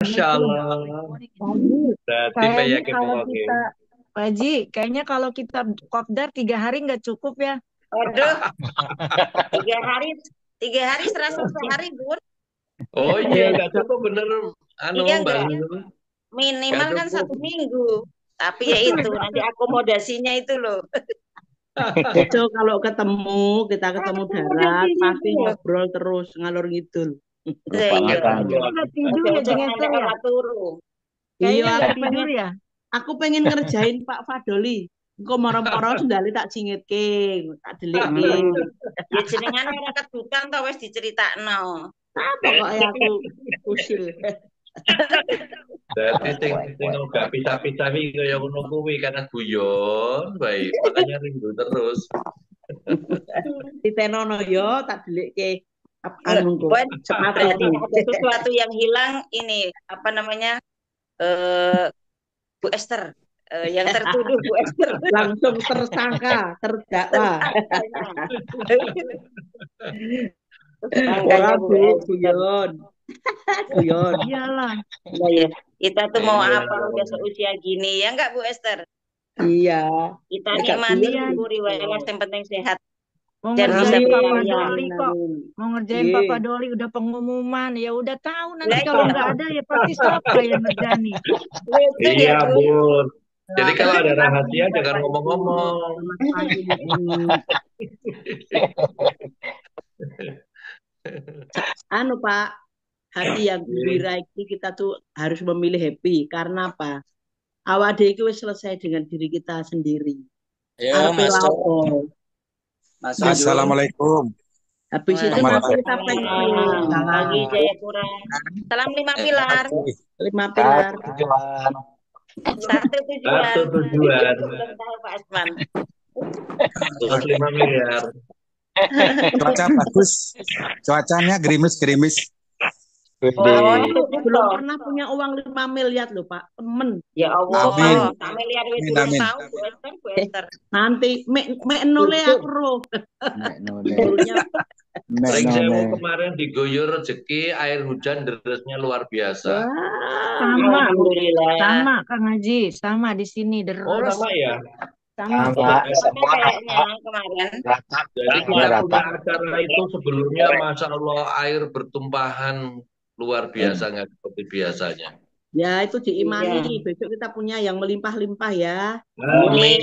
Masya Assalamualaikum. Allah. Pak Haji, Berarti kayaknya peyakin kalau wonge. kita, Pak Haji, kayaknya kalau kita kopdar 3 hari nggak cukup ya. Aduh, 3 hari, 3 hari serasa sehari, Bun. Oh iya, nggak Besok. cukup bener. Anu, Iya Mbak enggak? Lulu. Nggak Minimal kan cukup. 1 minggu. Tapi ya itu, nanti akomodasinya itu loh. Besok kalau ketemu, kita ketemu darat, Akomodasinya itu pasti loh. ngobrol terus ngalor ngidul. Iya, Lupa iya. Insya makan. Allah. Nggak tidur ya, Ojo-ojo jengeser ngantek ya. ora turu. Iya, Kayaknya nggak tidur ya. aku pengen ngerjain Pak Fadoli. Engko moro-moro sendali tak cingitke, tak delikke. Ya jenengan ora kedutan to wis diceritakno. Pokoknya aku usil. Berarti sing Kuek, sing kuek, gak kuek. pisah-pisah iki kaya ngono kuwi karena guyon, baik. Makanya rindu terus. Titenono yo tak delikke Enggak, anu kok Wan, berarti sepatuku. ada sesuatu yang hilang ini apa namanya? Eh Bu Esther. Yang tertuduh Bu Esther. Langsung tersangka, terdakwa. Tersangkanya. Ora Tersangkanya Bu Bu, Esther. guyon. Guyon. Iyalah. Nah, ya. Kita tuh mau Iya. apa udah seusia gini ya enggak Bu Esther? Iya. Kita Nek gak nikmati guyon Iya. syukuri wae guyon. yang penting sehat Mau dan bisa ngerjain Papa Amin, berkarya. Doli amin, kok. amin. Mau ngerjain Papa Nggih. Doli udah pengumuman. Ya udah tahu nanti Lah kalau iya, nggak ada ya pasti siapa yang ngerjani. lucu ya Iya, Bu. Bun. Jadi Selamat kalau ada pagi rahasia jangan Bapak Ibu. ngomong-ngomong. Selamat pagi Bu Eni. Anu Pak, hati yang Iya. gembira itu kita tuh harus memilih happy karena apa? Awak dhewe iki wis selesai dengan diri kita sendiri. Ayo Arepe masuk, laopo. masuk Habis Jul. Assalamualaikum. habis itu Selamat nanti pagi. kita pensiun. Waalaikumsalam. Pagi Jayapura. Salam 5 pilar. Lima pilar. Tujuan. Satu tujuan. Satu tujuan. Belum tahu Pak Asman. Plus 5 miliar. Cuaca bagus. Cuacanya gerimis-gerimis. Oh, Widih. Belum pernah punya uang 5 miliar loh Pak, temen. ya Allah, Amin. tak miliar wis Amin, durung amin. tahu Bu Esther, Bu Esther. Nanti mek nole aku roh. Nek nune. Dulunya Nek Sering sewu nune. kemarin diguyur rezeki, air hujan derasnya luar biasa. wah, Sama, Alhamdulillah. sama Kang Haji, sama di sini Oh, deres. sama ya? Sama Sama Pak. Sama semua kayaknya kemarin. rata. Jadi Semua kita rata. punya acara itu sebelumnya, Masya Allah, air bertumpahan luar biasa, nggak seperti biasanya. ya itu diimani. Iya. Besok kita punya yang melimpah-limpah ya. Amin.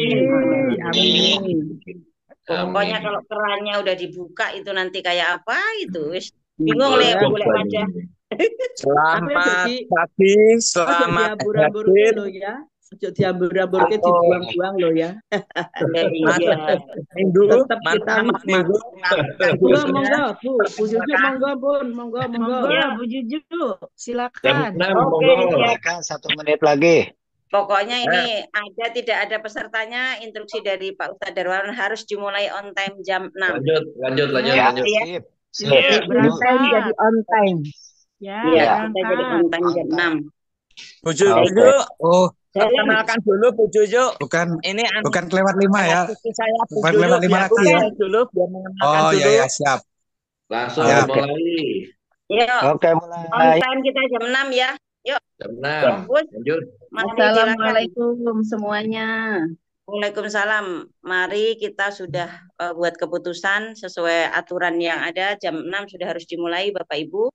Amin. Pokoknya Amin. kalau kerannya udah dibuka itu nanti kayak apa itu, wis bingung le Ya. golek wajah. Tapi Selamat jadi pagi, ojo selamat diambur-amburke hadir. lo ya. Ojo diambur-amburke, dibuang-buang lo ya. Iya. Minggu, Tetap kita selamat minggu. Monggo, monggo, Bu. Bu Jujuk, monggo, Bun. Monggo, monggo. Monggo Ya. Bu Juju, Jam silakan. 6, Oke, monggo. siap. Silakan 1 menit lagi. Pokoknya ini tidak ada pesertanya, instruksi dari Pak Ustadz Darwan harus dimulai on time jam 6. Lanjut, lanjut, lanjut, Ya, lanjut. sip. Yuk, Sip. berangkat. on time. Ya, Iya, Ya. kita jadi on berangkat. time jam 6. Bu Juju, Oke. Oh, perkenalkan dulu Bu Juju. bukan Ini bukan kelewat 5 ya. cucu saya Bu Bukan Juju. kelewat 5 Biar lagi ya. kenal dulu, biar mengenalkan Oh, dulu. ya siap. Langsung Ya. dimulai. Yuk, Oke, on mulai. time kita jam 6 ya. Yuk, Jam 6. Gus, Lanjut. mari silakan. Assalamualaikum semuanya. Waalaikumsalam. Mari kita sudah buat keputusan sesuai aturan yang ada. Jam 6 sudah harus dimulai, Bapak Ibu.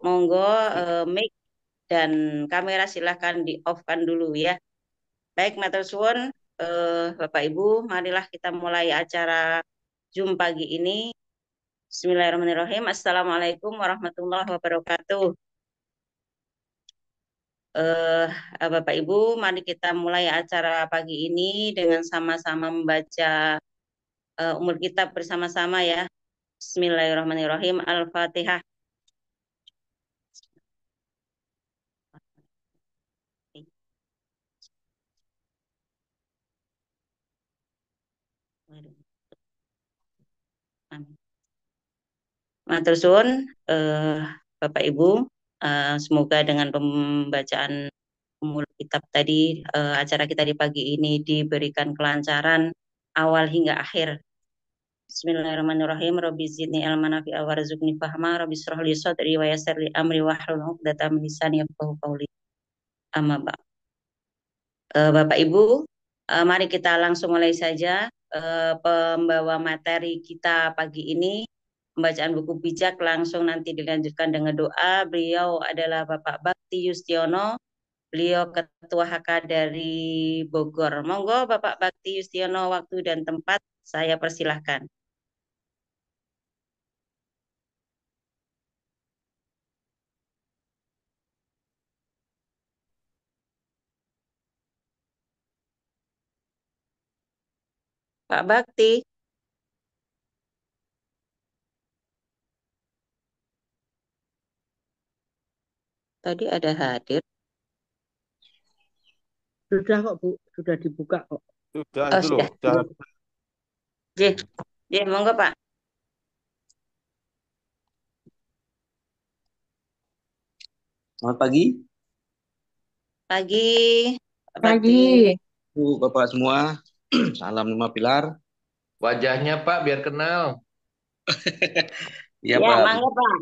Monggo mic dan kamera silahkan di off-kan dulu ya. Baik, matur suwun, Bapak Ibu, marilah kita mulai acara Zoom pagi ini. Bismillahirrahmanirrahim. Assalamualaikum warahmatullahi wabarakatuh. Bapak Ibu, mari kita mulai acara pagi ini dengan sama-sama membaca umul kitab bersama-sama ya. Bismillahirrahmanirrahim. Al-Fatihah. Matur suwun, Bapak Ibu, semoga dengan pembacaan umul kitab tadi acara kita di pagi ini diberikan kelancaran awal hingga akhir. Bismillahirrahmanirrahim. Rabbi zidni ilman nafi'a warzuqni fahma. Rabbi shrah li sadri wa yassir li amri wahlul 'uqdatam min lisani yafqahu qawli. Amma ba'd. Bapak Ibu, mari kita langsung mulai saja pembawa materi kita pagi ini. Pembacaan buku bijak langsung nanti dilanjutkan dengan doa. Beliau adalah Bapak Bakti Yustiono. Beliau Ketua HK dari Bogor. Monggo Bapak Bakti Yustiono, waktu dan tempat saya persilahkan. Pak Bakti, tadi ada hadir. Sudah kok Bu, sudah dibuka kok. Sudah Oh, itu loh. sudah. Sudah. Monggo Pak. Selamat pagi, Pagi, Pak Bakti. Pagi. Bu, Bapak semua. Salam Lima Pilar. Wajahnya Pak, biar kenal. Iya, Ya, Pak. mangga Pak.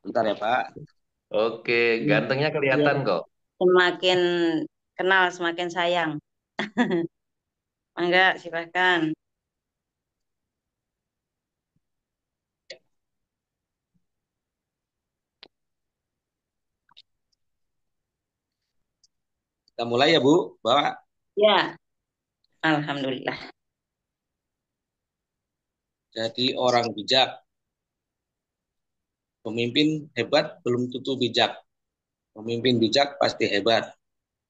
Bentar ya, Pak. Oke, gantengnya kelihatan kok. Semakin kenal, semakin sayang. Mangga, silakan. Kita mulai ya, Bu. Bapak. Ya, alhamdulillah. Jadi orang bijak. Pemimpin hebat belum tentu bijak. Pemimpin bijak pasti hebat.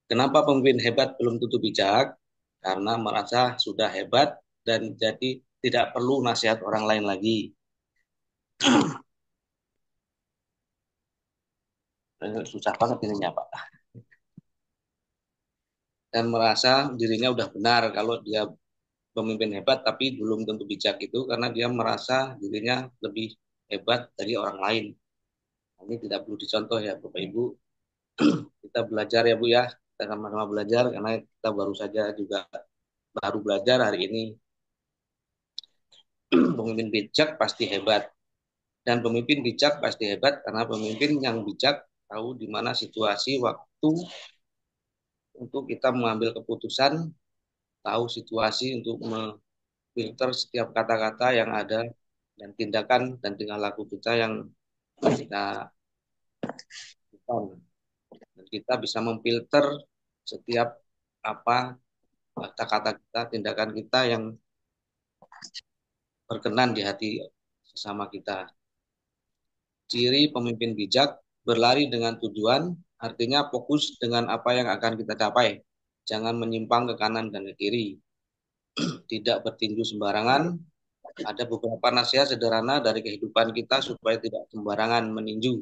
Kenapa pemimpin hebat belum tentu bijak? Karena merasa sudah hebat dan jadi tidak perlu nasihat orang lain lagi. Susah banget ininya, Pak. Dan merasa dirinya udah benar kalau dia pemimpin hebat tapi belum tentu bijak itu karena dia merasa dirinya lebih hebat dari orang lain. Ini tidak perlu dicontoh ya Bapak Ibu. Kita belajar ya Bu ya. Kita sama-sama belajar karena kita baru saja juga baru belajar hari ini. Pemimpin bijak pasti hebat. Dan pemimpin bijak pasti hebat karena pemimpin yang bijak tahu di mana situasi, waktu untuk kita mengambil keputusan, tahu situasi untuk memfilter setiap kata-kata yang ada dan tindakan dan tingkah laku kita yang kita lakukan. Dan kita bisa memfilter setiap apa kata-kata kita, tindakan kita yang berkenan di hati sesama kita. Ciri pemimpin bijak berlari dengan tujuan, artinya fokus dengan apa yang akan kita capai. Jangan menyimpang ke kanan dan ke kiri. Tidak bertinju sembarangan. Ada beberapa nasihat sederhana dari kehidupan kita supaya tidak sembarangan meninju.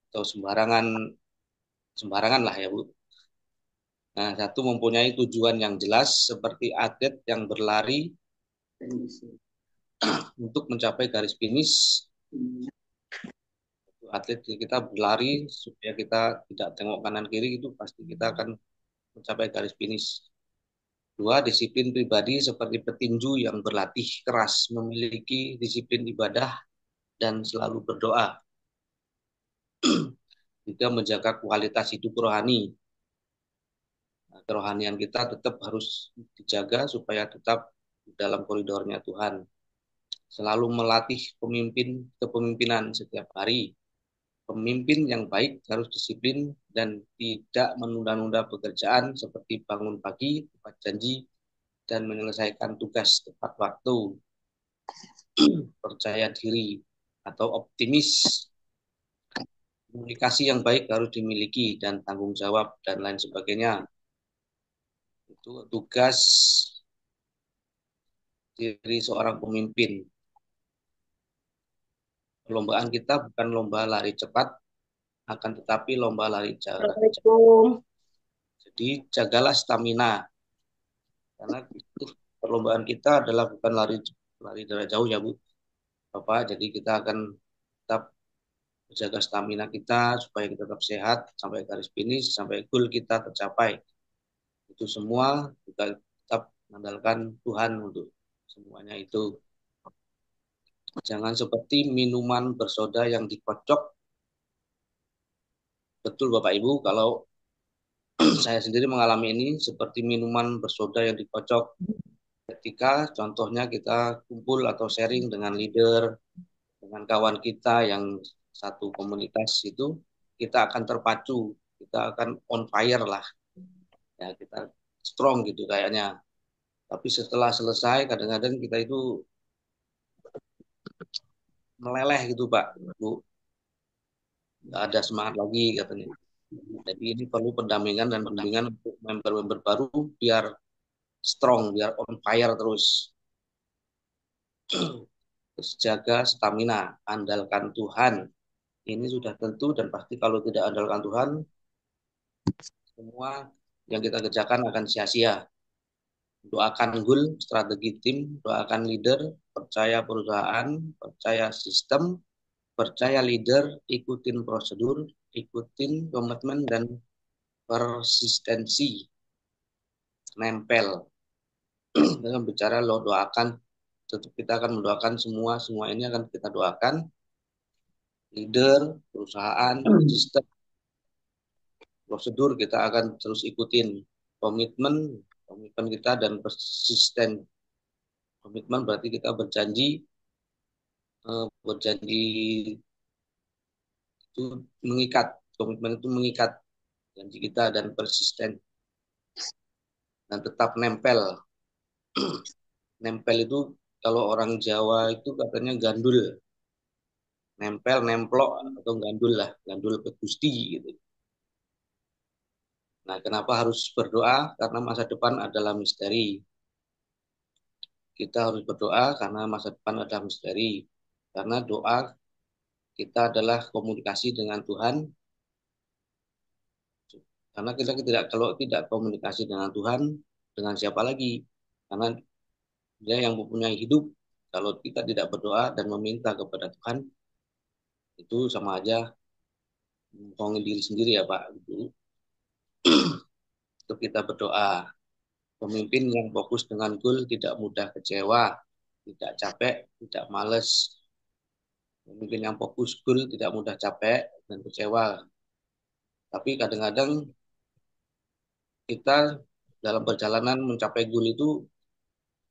Atau sembarangan lah ya Bu. Nah, satu mempunyai tujuan yang jelas seperti atlet yang berlari untuk mencapai garis finish. Atlet kita berlari supaya kita tidak tengok kanan kiri itu pasti kita akan mencapai garis finish. Dua, disiplin pribadi seperti petinju yang berlatih keras, memiliki disiplin ibadah dan selalu berdoa. Tiga, menjaga kualitas hidup rohani. Kerohanian kita tetap harus dijaga supaya tetap dalam koridornya Tuhan. Selalu melatih kepemimpinan setiap hari. Pemimpin yang baik harus disiplin dan tidak menunda-nunda pekerjaan seperti bangun pagi, tepat janji, dan menyelesaikan tugas tepat waktu. Percaya diri atau optimis. Komunikasi yang baik harus dimiliki dan tanggung jawab dan lain sebagainya. Itu tugas diri seorang pemimpin. Perlombaan kita bukan lomba lari cepat, akan tetapi lomba lari jarak cepat. Jadi jagalah stamina. Karena itu perlombaan kita adalah bukan lari jarak jauh ya Bu. Bapak, jadi kita akan tetap menjaga stamina kita supaya kita tetap sehat sampai garis finish, sampai goal kita tercapai. Itu semua kita tetap mengandalkan Tuhan untuk semuanya itu. Jangan seperti minuman bersoda yang dikocok. Betul Bapak Ibu, kalau saya sendiri mengalami ini seperti minuman bersoda yang dikocok. Ketika contohnya kita kumpul atau sharing dengan leader, dengan kawan kita yang satu komunitas itu, kita akan terpacu, kita akan on fire lah. Ya, kita strong gitu kayaknya. Tapi setelah selesai, kadang-kadang kita itu meleleh gitu Pak, Bu. Nggak ada semangat lagi katanya. Jadi ini perlu pendampingan dan bimbingan untuk member-member baru biar strong, biar on fire terus. Terus jaga stamina, andalkan Tuhan. Ini sudah tentu dan pasti kalau tidak andalkan Tuhan, semua yang kita kerjakan akan sia-sia. Doakan goal, strategi tim, doakan leader, percaya perusahaan, percaya sistem, percaya leader, ikutin prosedur, ikutin komitmen dan persistensi. Nempel. Dengan bicara lo doakan, tetap kita akan mendoakan semua ini akan kita doakan. Leader, perusahaan, sistem, prosedur kita akan terus ikutin. Komitmen kita dan persisten. Komitmen berarti kita berjanji itu mengikat. Komitmen itu mengikat janji kita dan persisten dan tetap nempel. Nempel itu kalau orang Jawa itu katanya gandul. Nempel, nemplok atau gandul lah, gandul ke Gusti gitu. Nah, kenapa harus berdoa? Karena masa depan adalah misteri. Kita harus berdoa karena masa depan adalah misteri. Karena doa kita adalah komunikasi dengan Tuhan. Karena kita kalau tidak komunikasi dengan Tuhan, dengan siapa lagi? Karena Dia yang mempunyai hidup. Kalau kita tidak berdoa dan meminta kepada Tuhan, itu sama aja membohongi diri sendiri ya Pak. Untuk kita berdoa. Pemimpin yang fokus dengan goal tidak mudah kecewa, tidak capek, tidak males. Pemimpin yang fokus goal tidak mudah capek dan kecewa. Tapi kadang-kadang kita dalam perjalanan mencapai goal itu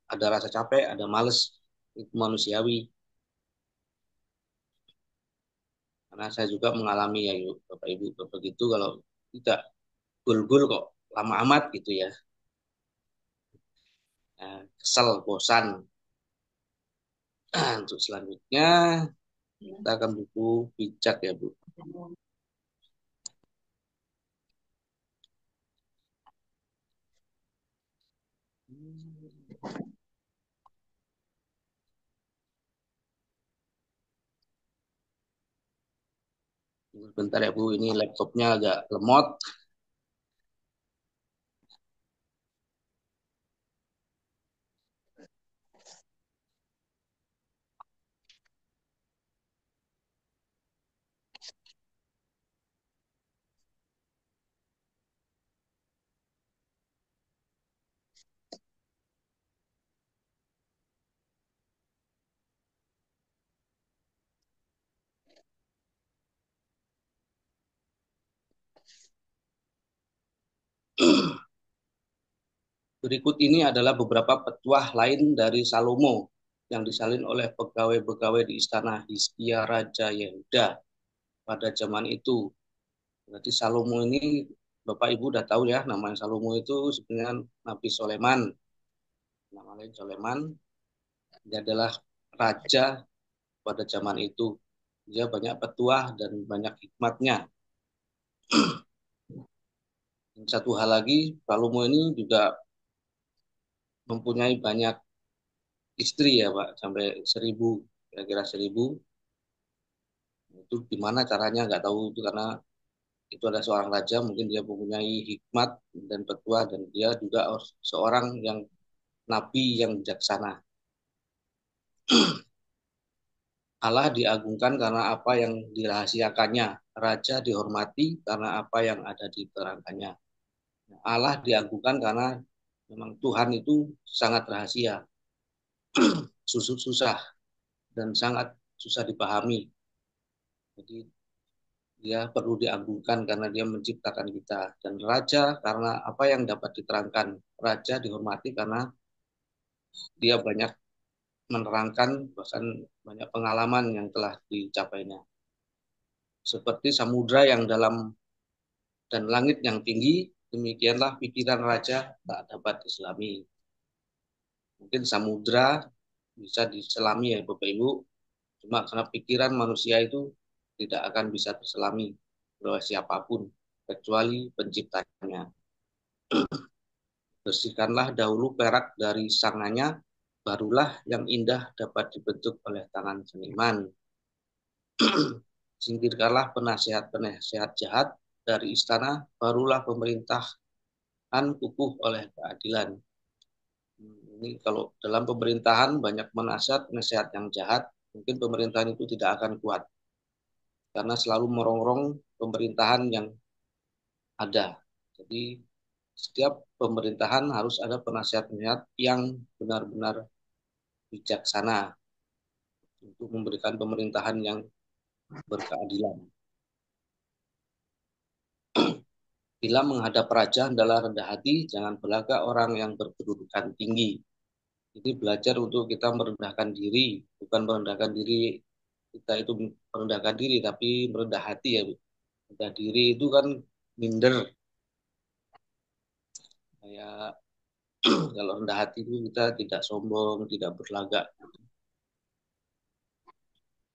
ada rasa capek, ada males. Itu manusiawi. Karena saya juga mengalami ya Bapak Ibu begitu kalau tidak goal-goal kok lama amat gitu ya. Nah, kesel, bosan. Untuk selanjutnya kita akan buku bijak ya Bu. Bentar ya Bu, ini laptopnya agak lemot. Berikut ini adalah beberapa petuah lain dari Salomo yang disalin oleh pegawai-pegawai di istana Hizkia Raja Yehuda pada zaman itu. Berarti Salomo ini Bapak Ibu udah tahu ya, namanya Salomo itu sebenarnya Nabi Soleman. Nama lain Soleman. Dia adalah raja pada zaman itu. Dia banyak petuah dan banyak hikmatnya. Satu hal lagi, Salomo ini juga mempunyai banyak istri ya Pak, sampai 1.000, kira-kira 1.000. Itu gimana caranya nggak tahu itu karena itu ada seorang raja, mungkin dia mempunyai hikmat dan petuah dan dia juga seorang yang nabi yang bijaksana. Allah diagungkan karena apa yang dirahasiakannya. Raja dihormati karena apa yang ada di terangkannya. Allah diagungkan karena memang Tuhan itu sangat rahasia. susah dan sangat susah dipahami. Jadi dia perlu diagungkan karena dia menciptakan kita. Dan raja karena apa yang dapat diterangkan. Raja dihormati karena dia banyak menerangkan bahkan banyak pengalaman yang telah dicapainya. Seperti samudra yang dalam dan langit yang tinggi, demikianlah pikiran raja tak dapat diselami. Mungkin samudra bisa diselami ya Bapak Ibu, cuma karena pikiran manusia itu tidak akan bisa terselami oleh siapapun kecuali penciptanya. Bersihkanlah dahulu perak dari sanganya, barulah yang indah dapat dibentuk oleh tangan seniman. Singkirkanlah penasihat-penasihat jahat dari istana, barulah pemerintahan kukuh oleh keadilan. Ini kalau dalam pemerintahan banyak penasihat yang jahat, mungkin pemerintahan itu tidak akan kuat. Karena selalu merongrong pemerintahan yang ada. Jadi setiap pemerintahan harus ada penasihat-penasihat yang benar-benar bijaksana untuk memberikan pemerintahan yang berkeadilan. Bila menghadap raja adalah rendah hati, jangan belaka orang yang berkedudukan tinggi. Jadi belajar untuk kita merendahkan diri, bukan merendahkan diri kita itu merendahkan diri, tapi merendah hati ya. Rendah diri itu kan minder. Kayak kalau rendah hati itu kita tidak sombong, tidak berlagak.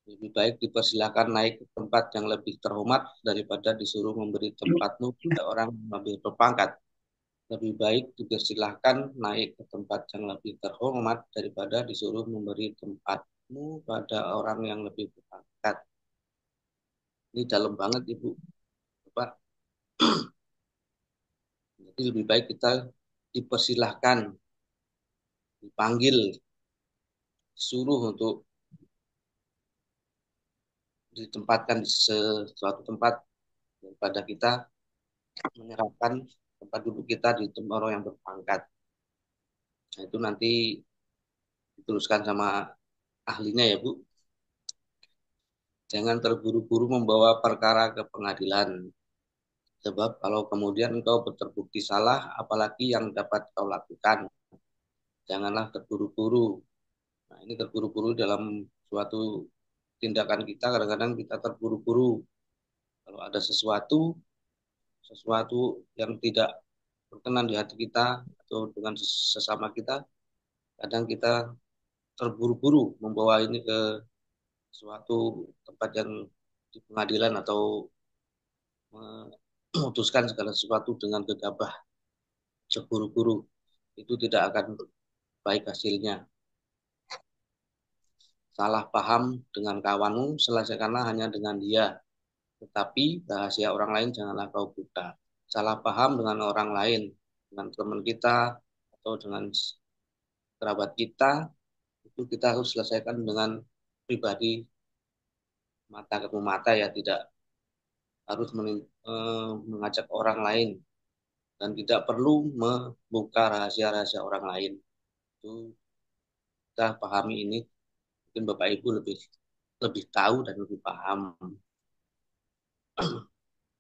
Lebih baik dipersilakan naik ke tempat yang lebih terhormat daripada disuruh memberi tempatmu pada orang yang lebih berpangkat. Lebih baik dipersilahkan naik ke tempat yang lebih terhormat daripada disuruh memberi tempatmu pada orang yang lebih berpangkat. Ini dalam banget Ibu, Bapak. Jadi lebih baik kita dipersilahkan, dipanggil, disuruh untuk ditempatkan di suatu tempat daripada kita menyerahkan tempat duduk kita di tempat orang yang berpangkat. Nah, itu nanti diteruskan sama ahlinya ya Bu. Jangan terburu-buru membawa perkara ke pengadilan. Sebab kalau kemudian engkau terbukti salah, apalagi yang dapat kau lakukan. Janganlah terburu-buru. Nah, ini terburu-buru dalam suatu tindakan kita, kadang-kadang kita terburu-buru. Kalau ada sesuatu yang tidak berkenan di hati kita atau dengan sesama kita, kadang kita terburu-buru membawa ini ke suatu tempat yang di pengadilan atau memutuskan segala sesuatu dengan gegabah, seburu-buru. Itu tidak akan baik hasilnya. Salah paham dengan kawanmu, selesaikanlah hanya dengan dia. Tetapi rahasia orang lain janganlah kau buka. Salah paham dengan orang lain, dengan teman kita atau dengan kerabat kita, itu kita harus selesaikan dengan pribadi mata ke mata ya, tidak harus mengajak orang lain dan tidak perlu membuka rahasia-rahasia orang lain. Itu kita pahami ini, mungkin Bapak Ibu lebih tahu dan lebih paham.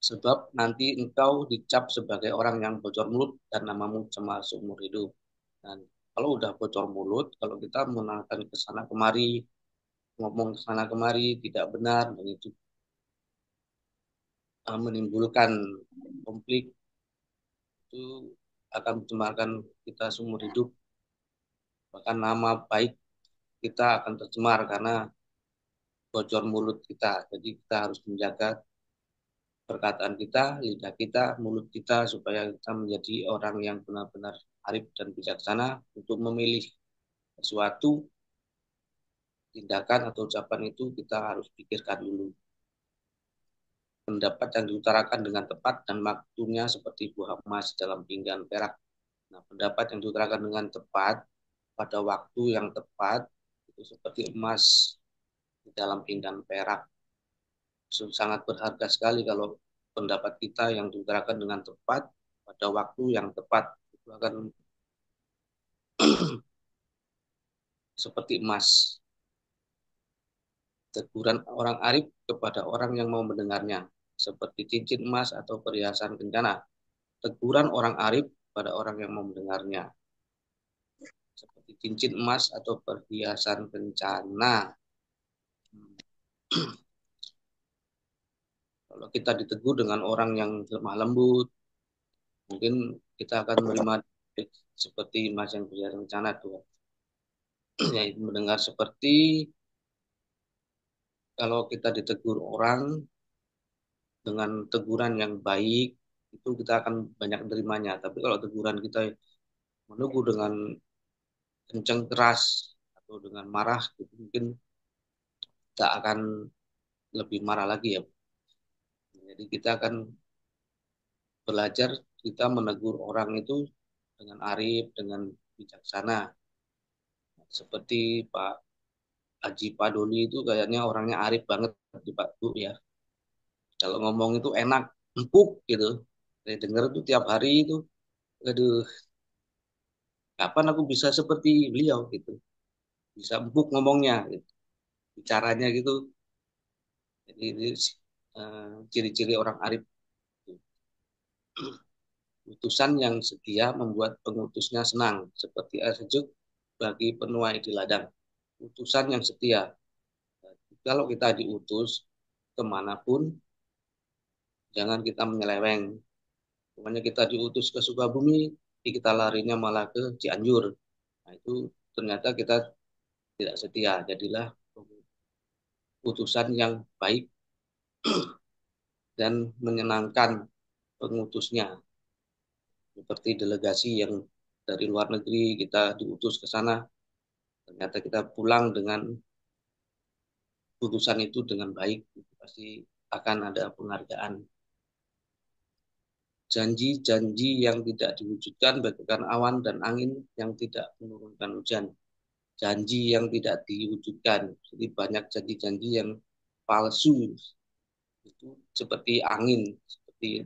Sebab nanti engkau dicap sebagai orang yang bocor mulut dan namamu cemar seumur hidup. Dan kalau udah bocor mulut, kalau kita menahan ke sana kemari, ngomong ke sana kemari tidak benar, dan itu menimbulkan konflik, itu akan mencemarkan kita seumur hidup. Bahkan nama baik kita akan tercemar karena bocor mulut kita. Jadi kita harus menjaga perkataan kita, lidah kita, mulut kita, supaya kita menjadi orang yang benar-benar arif dan bijaksana untuk memilih sesuatu tindakan atau ucapan itu kita harus pikirkan dulu. Pendapat yang diutarakan dengan tepat dan waktunya seperti buah emas dalam pinggan perak. Nah, pendapat yang diutarakan dengan tepat pada waktu yang tepat itu seperti emas di dalam pinggan perak. Sangat berharga sekali kalau pendapat kita yang diutarakan dengan tepat pada waktu yang tepat itu akan seperti emas. Teguran orang arif kepada orang yang mau mendengarnya, seperti cincin emas atau perhiasan kencana. Teguran orang arif pada orang yang mau mendengarnya, seperti cincin emas atau perhiasan kencana. Kalau kita ditegur dengan orang yang lemah lembut, mungkin kita akan menerima seperti emas yang perhiasan kencana tuh. Ya, mendengar seperti kalau kita ditegur orang dengan teguran yang baik, itu kita akan banyak menerimanya. Tapi kalau teguran kita menegur dengan kencang keras atau dengan marah, gitu, mungkin kita akan lebih marah lagi ya. Jadi kita akan belajar kita menegur orang itu dengan arif, dengan bijaksana. Seperti Pak Haji Padoli itu kayaknya orangnya arif banget di Pak Bu ya. Kalau ngomong itu enak, empuk gitu. Saya dengar itu tiap hari itu, aduh, kapan aku bisa seperti beliau gitu. Bisa empuk ngomongnya, gitu. Bicaranya gitu. Jadi ini ciri-ciri orang arif. Utusan yang setia membuat pengutusnya senang, seperti air sejuk bagi penuai di ladang. Utusan yang setia. Kalau kita diutus kemanapun, jangan kita menyeleweng. Pokoknya kita diutus ke Sukabumi, kita larinya malah ke Cianjur. Nah, itu ternyata kita tidak setia. Jadilah utusan yang baik dan menyenangkan pengutusnya. Seperti delegasi yang dari luar negeri kita diutus ke sana, ternyata kita pulang dengan utusan itu dengan baik, pasti akan ada penghargaan. Janji-janji yang tidak diwujudkan bagaikan awan dan angin yang tidak menurunkan hujan. Janji yang tidak diwujudkan, jadi banyak janji-janji yang palsu, itu seperti angin, seperti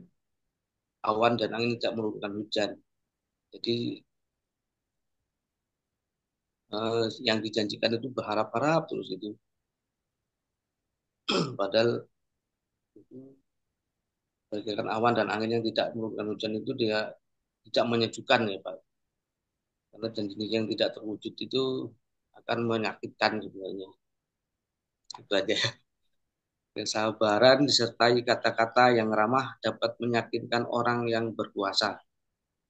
awan dan angin tidak menurunkan hujan. Jadi yang dijanjikan itu berharap-harap terus itu. Padahal itu bagaikan awan dan angin yang tidak menurunkan hujan itu dia tidak menyejukkan ya Pak. Karena janji yang tidak terwujud itu akan menyakitkan sebenarnya. Itu aja. Kesabaran disertai kata-kata yang ramah dapat meyakinkan orang yang berkuasa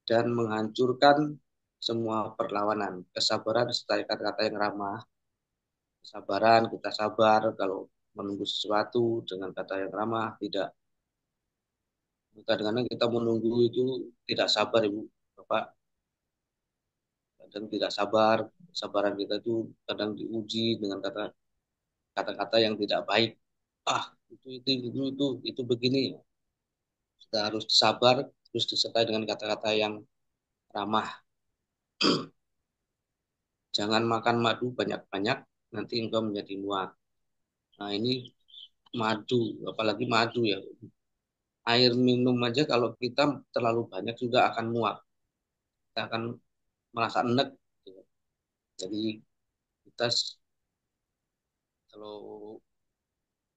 dan menghancurkan semua perlawanan. Kesabaran disertai kata-kata yang ramah. Kesabaran, kita sabar kalau menunggu sesuatu dengan kata yang ramah, tidak. Kadang-kadang kita menunggu itu tidak sabar, Ibu, Bapak. Kadang tidak sabar, kesabaran kita itu kadang diuji dengan kata-kata yang tidak baik. Ah, itu begini. Kita harus sabar, terus disertai dengan kata-kata yang ramah. Jangan makan madu banyak-banyak, nanti engkau menjadi muak. Nah, ini madu, apalagi madu ya. Air minum aja kalau kita terlalu banyak juga akan muak. Kita akan merasa enek. Jadi kita kalau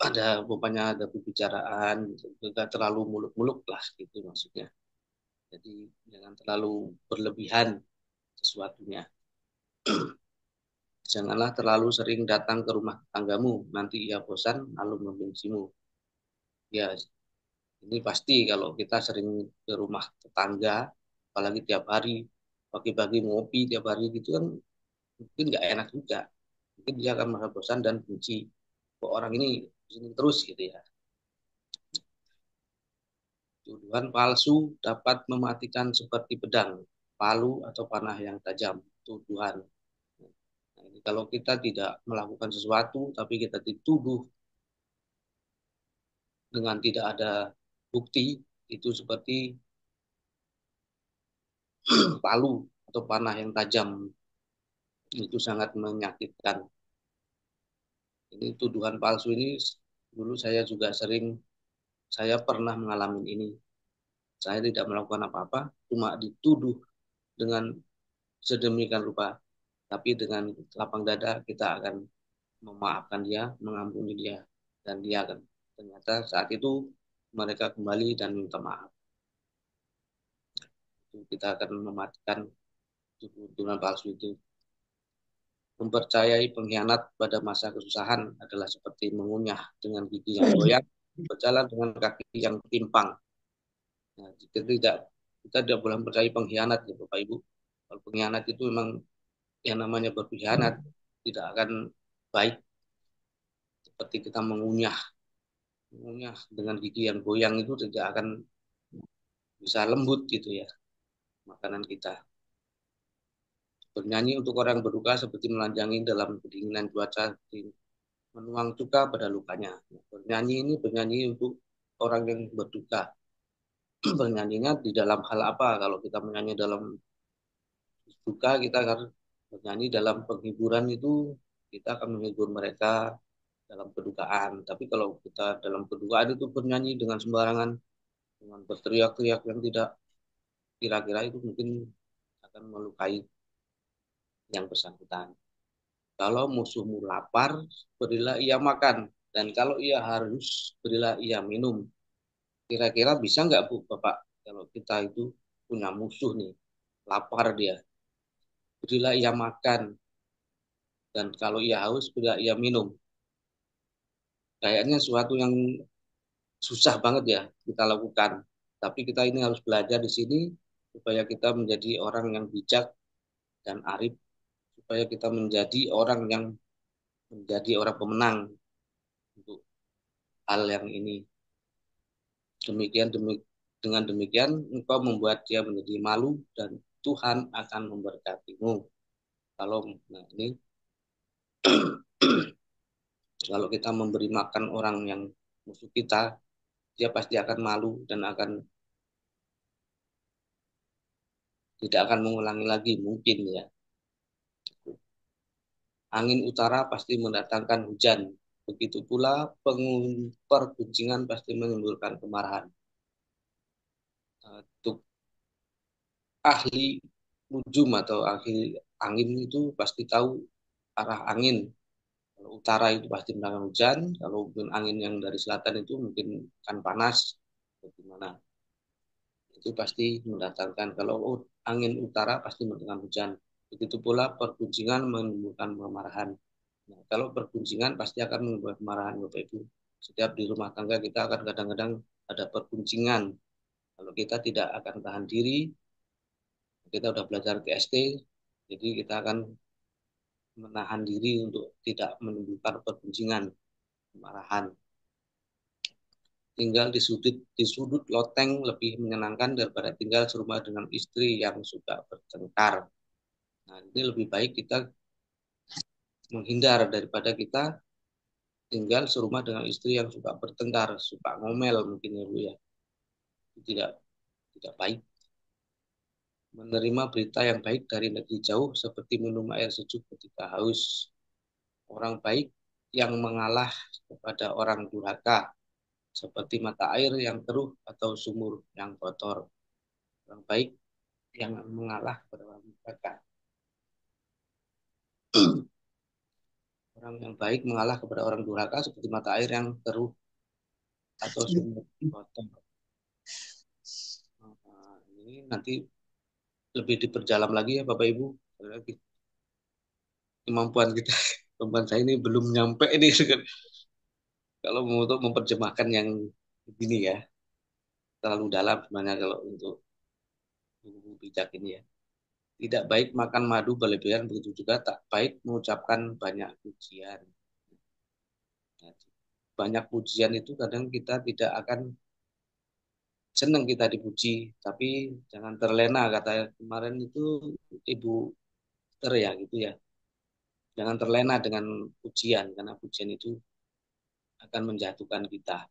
ada rupanya ada pembicaraan juga terlalu muluk-muluk lah gitu maksudnya. Jadi jangan terlalu berlebihan sesuatunya. Janganlah terlalu sering datang ke rumah tetanggamu, nanti ia bosan lalu membencimu. Ya, ini pasti kalau kita sering ke rumah tetangga, apalagi tiap hari pagi-pagi ngopi tiap hari gitu kan mungkin nggak enak juga. Mungkin dia akan merasa bosan dan benci. Kok orang ini sini terus gitu ya. Tuduhan palsu dapat mematikan seperti pedang, palu atau panah yang tajam. Tuduhan. Nah, ini kalau kita tidak melakukan sesuatu, tapi kita dituduh dengan tidak ada bukti, itu seperti palu atau panah yang tajam. Itu sangat menyakitkan. Ini tuduhan palsu ini dulu saya juga saya pernah mengalami ini. Saya tidak melakukan apa-apa, cuma dituduh dengan sedemikian rupa. Tapi dengan lapang dada kita akan memaafkan dia, mengampuni dia, dan dia akan ternyata saat itu mereka kembali dan minta maaf. Kita akan mematikan hubungan palsu itu. Mempercayai pengkhianat pada masa kesusahan adalah seperti mengunyah dengan gigi yang goyang, berjalan dengan kaki yang timpang. Nah, kita tidak boleh mempercayai pengkhianat ya Bapak Ibu. Kalau pengkhianat itu memang yang namanya berkhianat tidak akan baik, seperti kita mengunyah dengan gigi yang goyang itu tidak akan bisa lembut gitu ya makanan kita. Bernyanyi untuk orang berduka seperti melanjangi dalam kedinginan cuaca, menuang duka pada lukanya. Bernyanyi untuk orang yang berduka. Bernyanyinya di dalam hal apa? Kalau kita menyanyi dalam duka, kita akan bernyanyi dalam penghiburan itu, kita akan menghibur mereka dalam kedukaan. Tapi kalau kita dalam kedukaan itu bernyanyi dengan sembarangan, dengan berteriak-teriak yang tidak kira-kira, itu mungkin akan melukai yang bersangkutan. Kalau musuhmu lapar, berilah ia makan. Dan kalau ia haus, berilah ia minum. Kira-kira bisa nggak Bu, Bapak, kalau kita itu punya musuh nih, lapar dia, berilah ia makan. Dan kalau ia haus, berilah ia minum. Kayaknya suatu yang susah banget ya kita lakukan. Tapi kita ini harus belajar di sini supaya kita menjadi orang yang bijak dan arif, supaya kita menjadi orang pemenang untuk hal yang ini. Dengan demikian engkau membuat dia menjadi malu dan Tuhan akan memberkatimu. Nah ini kalau kita memberi makan orang yang musuh kita, dia pasti akan malu dan tidak akan mengulangi lagi mungkin ya. Angin utara pasti mendatangkan hujan. Begitu pula perguncingan pasti menimbulkan kemarahan. Untuk ahli nujum atau ahli angin itu pasti tahu arah angin. Kalau utara itu pasti mendatangkan hujan, kalau mungkin angin yang dari selatan itu mungkin akan panas, bagaimana? Itu pasti mendatangkan. Kalau angin utara pasti mendatangkan hujan. Begitu pula perguncingan menimbulkan kemarahan. Nah, kalau perguncingan pasti akan menimbulkan kemarahan Bapak Ibu. Setiap di rumah tangga kita akan kadang-kadang ada perguncingan. Kalau kita tidak akan tahan diri, kita udah belajar TST, jadi kita akan menahan diri untuk tidak menimbulkan perguncingan, kemarahan. Tinggal di sudut loteng lebih menyenangkan daripada tinggal serumah dengan istri yang suka bertengkar. Nah, ini lebih baik kita menghindar daripada kita tinggal serumah dengan istri yang suka bertengkar, suka ngomel mungkin ya Bu ya. Tidak baik. Menerima berita yang baik dari negeri jauh seperti minum air sejuk ketika haus. Orang baik yang mengalah kepada orang durhaka seperti mata air yang keruh atau sumur yang kotor. Orang baik yang mengalah kepada orang durhaka. Orang yang baik mengalah kepada orang durhaka seperti mata air yang keruh atau sumur yang kotor. Nah, ini nanti lebih diperdalam lagi ya Bapak Ibu. Kemampuan saya ini belum nyampe ini kalau untuk memperjemahkan yang begini ya, terlalu dalam sebenarnya kalau untuk buku bijak ini ya. Tidak baik makan madu berlebihan, begitu juga tak baik mengucapkan banyak pujian. Banyak pujian itu kadang kita tidak akan senang kita dipuji, tapi jangan terlena, kata kemarin itu Ibu Ter ya gitu ya. Jangan terlena dengan pujian, karena pujian itu akan menjatuhkan kita.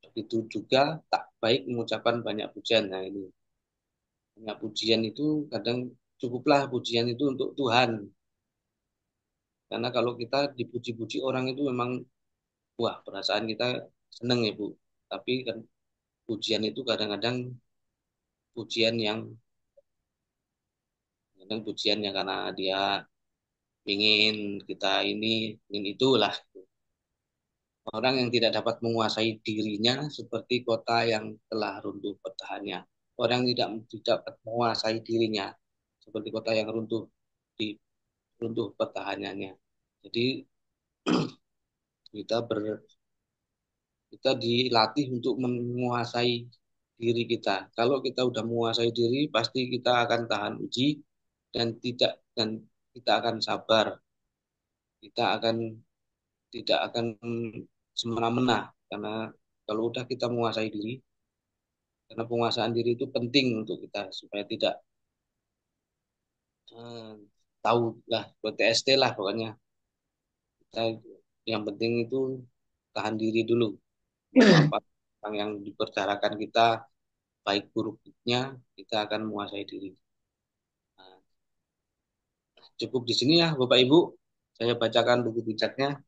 Begitu juga tak baik mengucapkan banyak pujian. Nah ini banyak pujian itu kadang cukuplah pujian itu untuk Tuhan. Karena kalau kita dipuji-puji orang itu memang wah perasaan kita seneng ya Bu. Tapi kan pujian itu kadang-kadang pujian yang Dan pujiannya karena dia ingin kita ini, ingin itulah. Orang yang tidak dapat menguasai dirinya seperti kota yang telah runtuh pertahanannya. Orang yang tidak dapat menguasai dirinya seperti kota yang runtuh pertahanannya. Jadi kita kita dilatih untuk menguasai diri kita. Kalau kita udah menguasai diri, pasti kita akan tahan uji dan kita akan sabar. Kita tidak akan semena-mena karena kalau udah kita menguasai diri, karena penguasaan diri itu penting untuk kita supaya tidak eh, tahu lah PTSD lah pokoknya. Kita, yang penting itu tahan diri dulu. Apa yang dipercarakan kita baik buruknya kita akan menguasai diri. Nah, cukup di sini ya Bapak Ibu. Saya bacakan buku bijaknya.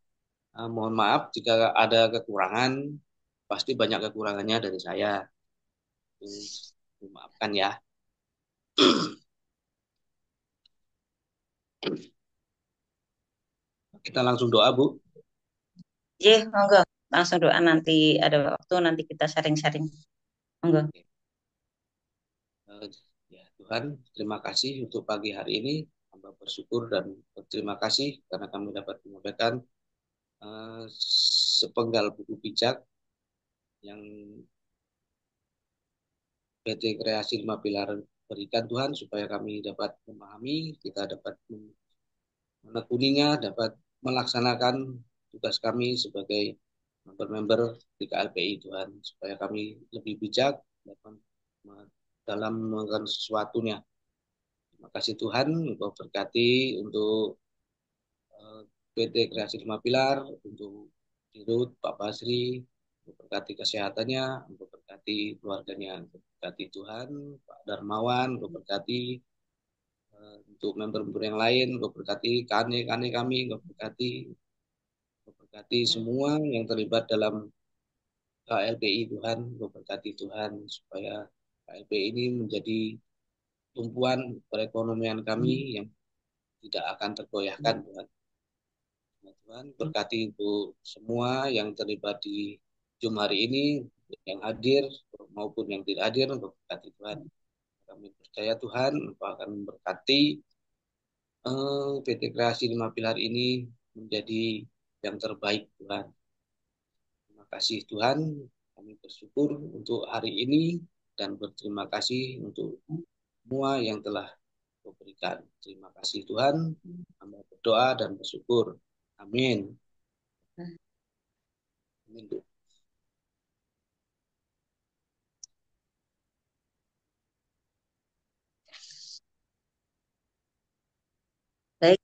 Mohon maaf jika ada kekurangan. Pasti banyak kekurangannya dari saya. Maafkan ya. Kita langsung doa, Bu. Monggo. Langsung doa, nanti ada waktu nanti kita sharing-sharing. Monggo. Ya Tuhan, terima kasih untuk pagi hari ini. Hamba bersyukur dan berterima kasih karena kami dapat menyampaikan sepenggal buku bijak yang PT Kreasi 5 Pilar berikan Tuhan supaya kami dapat memahami, kita dapat menekuninya, dapat melaksanakan tugas kami sebagai member-member di KLPI Tuhan, supaya kami lebih bijak dalam melakukan sesuatunya. Terima kasih Tuhan, Engkau berkati untuk PT Kreasi 5 Pilar, untuk Dirut, Pak Basri, Engkau berkati kesehatannya, Engkau berkati keluarganya, Engkau berkati Tuhan, Pak Darmawan, Engkau berkati untuk member-member yang lain, Engkau berkati kane kami, Engkau berkati semua yang terlibat dalam KLPI Tuhan, Engkau berkati Tuhan supaya KLPI ini menjadi tumpuan perekonomian kami yang tidak akan tergoyahkan Tuhan. Tuhan berkati untuk semua yang terlibat di Zoom hari ini, yang hadir maupun yang tidak hadir, Engkau berkati Tuhan. Kami percaya Tuhan Engkau akan memberkati PT Kreasi 5 Pilar ini menjadi yang terbaik Tuhan. Terima kasih Tuhan, kami bersyukur untuk hari ini dan berterima kasih untuk semua yang telah Kau berikan. Terima kasih Tuhan, kami berdoa dan bersyukur. Amin. Amin. Baik,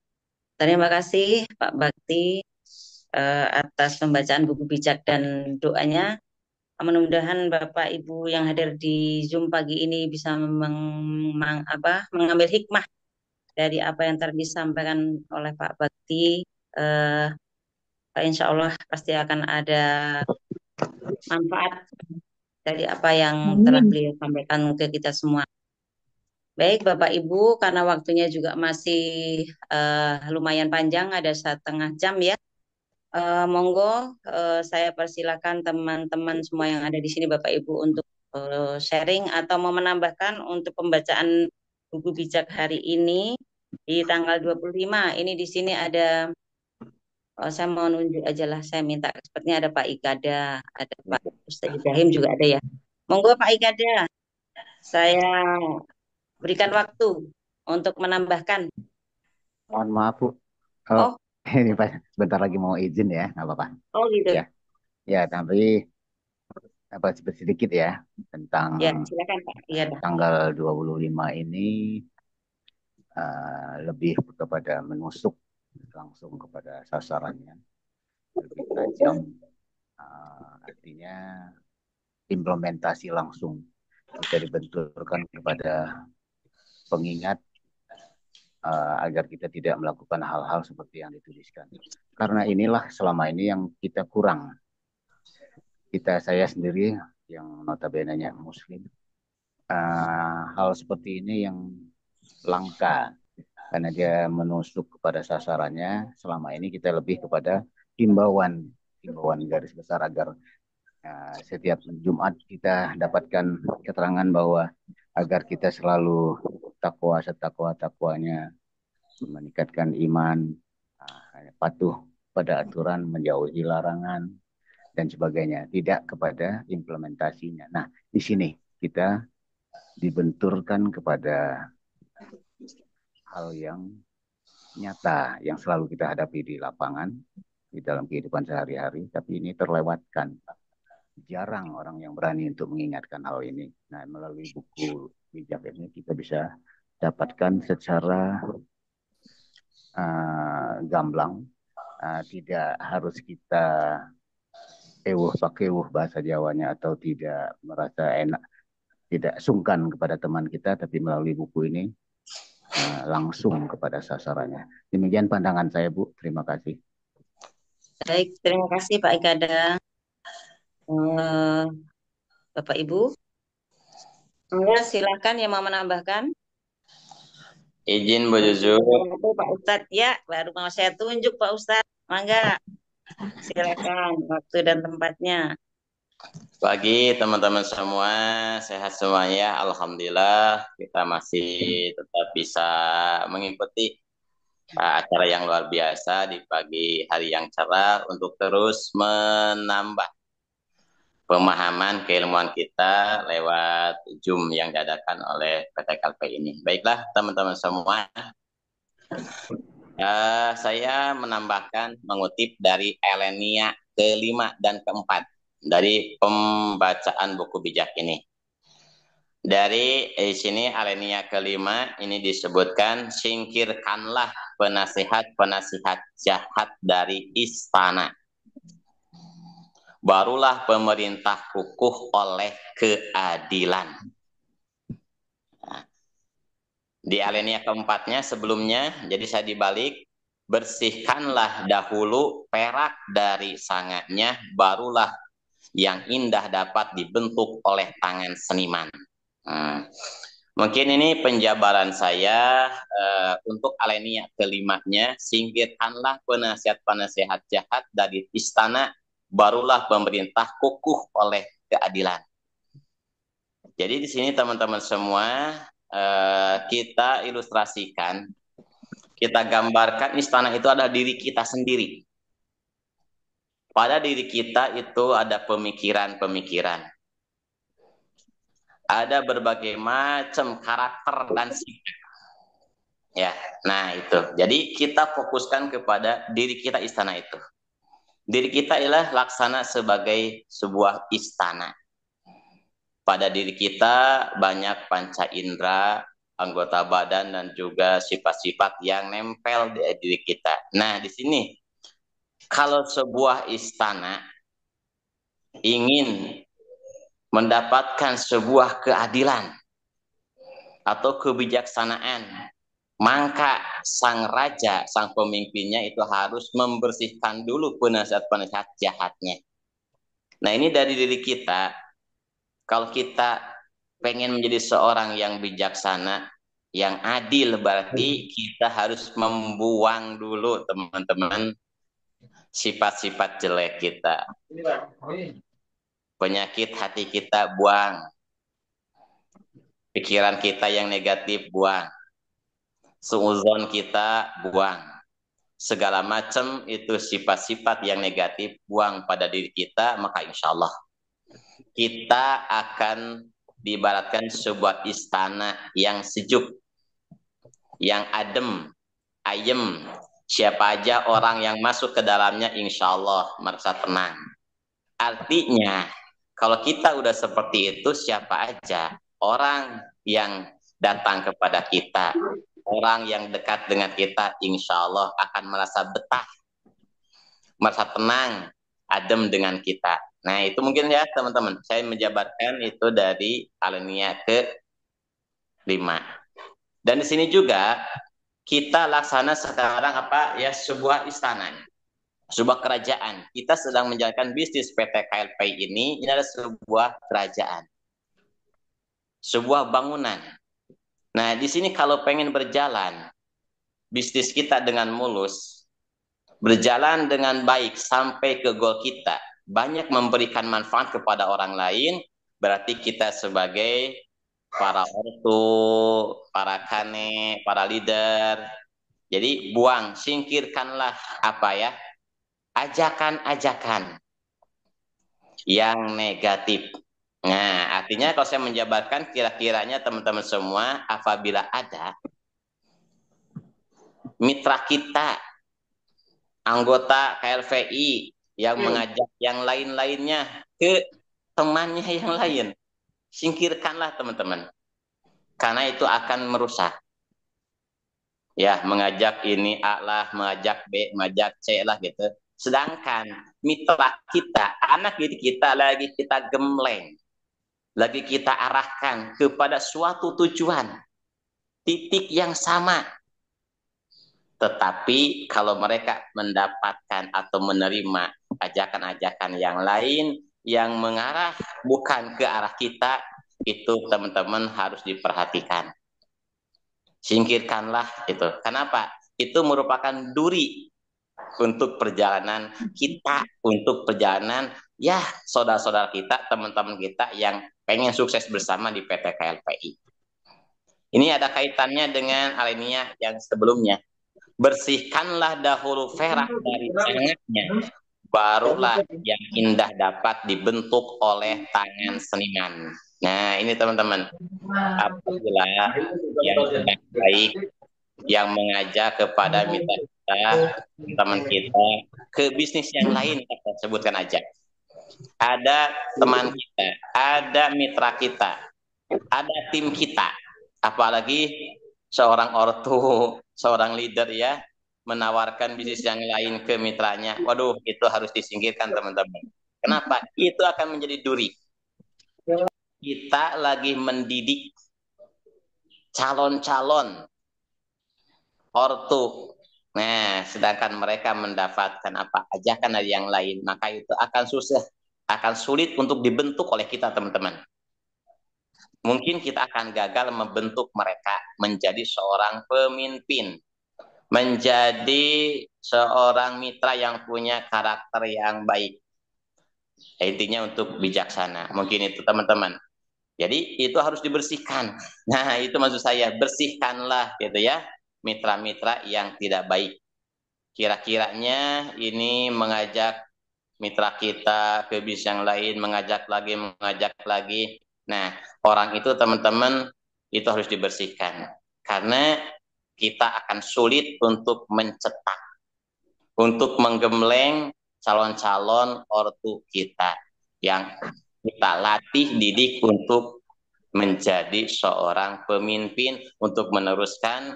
terima kasih Pak Bakti atas pembacaan buku bijak dan doanya. Mudah-mudahan Bapak Ibu yang hadir di Zoom pagi ini bisa mengambil hikmah dari apa yang tadi disampaikan oleh Pak Bakti. Insya Allah pasti akan ada manfaat dari apa yang telah beliau sampaikan ke kita semua. Baik Bapak Ibu, karena waktunya juga masih lumayan panjang, ada 1,5 jam ya. Monggo saya persilakan teman-teman semua yang ada di sini Bapak Ibu untuk sharing atau mau menambahkan untuk pembacaan buku bijak hari ini di tanggal 25. Ini di sini ada saya mau nunjuk aja lah, saya minta sepertinya ada Pak Ikada, ada Pak Ustaz Ibrahim juga ada ya. Monggo Pak Ikada, saya berikan waktu untuk menambahkan. Mohon maaf, Bu. Oh, Ini Pak, sebentar lagi mau izin ya, nggak apa-apa. oh gitu. Ya, tapi apa sedikit ya tentang Ya, silakan Pak. Iya, tanggal 25 ini lebih kepada menusuk langsung kepada sasarannya, lebih tajam, artinya implementasi langsung bisa dibenturkan kepada pengingat agar kita tidak melakukan hal-hal seperti yang dituliskan. Karena inilah selama ini yang kita kurang. Saya sendiri yang notabene-nya Muslim, hal seperti ini yang langka karena dia menusuk kepada sasarannya. Selama ini kita lebih kepada himbauan garis besar agar setiap Jumat kita dapatkan keterangan bahwa agar kita selalu takwa setakwa-takwanya, meningkatkan iman, patuh pada aturan, menjauhi larangan, dan sebagainya. Tidak kepada implementasinya. Nah, di sini kita dibenturkan kepada hal yang nyata yang selalu kita hadapi di lapangan, di dalam kehidupan sehari-hari, tapi ini terlewatkan. Jarang orang yang berani untuk mengingatkan hal ini. Nah, melalui buku bijak ini kita bisa dapatkan secara gamblang, tidak harus kita pakewuh bahasa Jawanya atau tidak merasa enak, tidak sungkan kepada teman kita, tapi melalui buku ini langsung kepada sasarannya. Demikian pandangan saya, Bu. Terima kasih. Baik, terima kasih Pak Ikada. Bapak Ibu, silakan yang mau menambahkan. Izin Bu Juju. Pak Ustadz, ya baru mau saya tunjuk Pak Ustadz. Mangga, silakan waktu dan tempatnya. Pagi teman-teman semua, sehat semuanya. Alhamdulillah kita masih tetap bisa mengikuti acara yang luar biasa di pagi hari yang cerah untuk terus menambah pemahaman keilmuan kita lewat Zoom yang diadakan oleh PT KLP ini. Baiklah teman-teman semua, saya menambahkan mengutip dari Elenia ke-5 dan ke-4 dari pembacaan buku bijak ini. Dari sini Elenia ke-5 ini disebutkan, singkirkanlah penasihat-penasihat jahat dari istana. Barulah pemerintah kukuh oleh keadilan. Nah, di alinea keempatnya sebelumnya, jadi saya dibalik, bersihkanlah dahulu perak dari sangatnya, barulah yang indah dapat dibentuk oleh tangan seniman. Mungkin ini penjabaran saya untuk alinea ke-5-nya, singkirkanlah penasihat-penasihat jahat dari istana, barulah pemerintah kukuh oleh keadilan. Jadi di sini teman-teman semua, kita ilustrasikan, kita gambarkan istana itu ada diri kita sendiri. Pada diri kita itu ada pemikiran-pemikiran. Ada berbagai macam karakter dan sikap. Ya, nah itu. Jadi kita fokuskan kepada diri kita istana itu. Diri kita ialah laksana sebagai sebuah istana. Pada diri kita banyak panca indera, anggota badan, dan juga sifat-sifat yang nempel di diri kita. Nah, di sini, kalau sebuah istana ingin mendapatkan sebuah keadilan atau kebijaksanaan, maka sang raja, sang pemimpinnya itu harus membersihkan dulu penasihat-penasihat jahatnya. Nah, ini dari diri kita. Kalau kita pengen menjadi seorang yang bijaksana, yang adil, berarti kita harus membuang dulu, teman-teman, sifat-sifat jelek kita. Penyakit hati kita buang. Pikiran kita yang negatif buang. Suudzon kita buang. Segala macam itu sifat-sifat yang negatif buang pada diri kita, maka insya Allah kita akan diibaratkan sebuah istana yang sejuk, yang adem, ayem. Siapa aja orang yang masuk ke dalamnya insya Allah merasa tenang. Artinya kalau kita udah seperti itu, siapa aja orang yang datang kepada kita, orang yang dekat dengan kita, insya Allah akan merasa betah, merasa tenang, adem dengan kita. Nah, itu mungkin ya teman-teman, saya menjabarkan itu dari alinea ke-5. Dan di sini juga kita laksana sekarang apa ya, sebuah istana, sebuah kerajaan. Kita sedang menjalankan bisnis PT KLP ini adalah sebuah kerajaan, sebuah bangunan. Nah, di sini kalau pengen berjalan, bisnis kita dengan mulus, berjalan dengan baik sampai ke goal kita, banyak memberikan manfaat kepada orang lain, berarti kita sebagai para ortu, para kane, para leader, jadi buang, singkirkanlah apa ya, ajakan-ajakan yang negatif. Nah, artinya kalau saya menjabarkan, kira-kiranya teman-teman semua, apabila ada mitra kita, anggota KLVI yang mengajak yang lain-lainnya ke temannya yang lain, singkirkanlah teman-teman, karena itu akan merusak. Ya, mengajak ini A lah, mengajak B, mengajak C lah gitu. Sedangkan mitra kita, anak didik kita lagi kita gembleng, lagi kita arahkan kepada suatu tujuan, titik yang sama. Tetapi kalau mereka mendapatkan atau menerima ajakan-ajakan yang lain yang mengarah bukan ke arah kita, itu teman-teman harus diperhatikan. Singkirkanlah itu. Kenapa? Itu merupakan duri untuk perjalanan kita, untuk perjalanan ya saudara-saudara kita, teman-teman kita yang pengen sukses bersama di PT KLPI. Ini ada kaitannya dengan alinea yang sebelumnya. Bersihkanlah dahulu ferah dari sangatnya, barulah yang indah dapat dibentuk oleh tangan seniman. Nah, ini teman-teman, apabila yang sudah baik, yang mengajak kepada mitra kita, teman kita, ke bisnis yang lain, kita sebutkan aja. Ada teman kita, ada mitra kita, ada tim kita, apalagi seorang ortu, seorang leader ya, menawarkan bisnis yang lain ke mitranya. Waduh, itu harus disingkirkan teman-teman. Kenapa? Itu akan menjadi duri. Kita lagi mendidik calon-calon ortu. Nah, sedangkan mereka mendapatkan apa? Ajakan dari yang lain, maka itu akan susah, akan sulit untuk dibentuk oleh kita teman-teman. Mungkin kita akan gagal membentuk mereka menjadi seorang pemimpin, menjadi seorang mitra yang punya karakter yang baik. Intinya untuk bijaksana. Mungkin itu teman-teman. Jadi itu harus dibersihkan. Nah, itu maksud saya, bersihkanlah gitu ya, mitra-mitra yang tidak baik. Kira-kiranya ini mengajak mitra kita ke bis yang lain, mengajak lagi. Nah, orang itu teman-teman itu harus dibersihkan. Karena kita akan sulit untuk mencetak, untuk menggembleng calon-calon ortu kita yang kita latih, didik untuk menjadi seorang pemimpin untuk meneruskan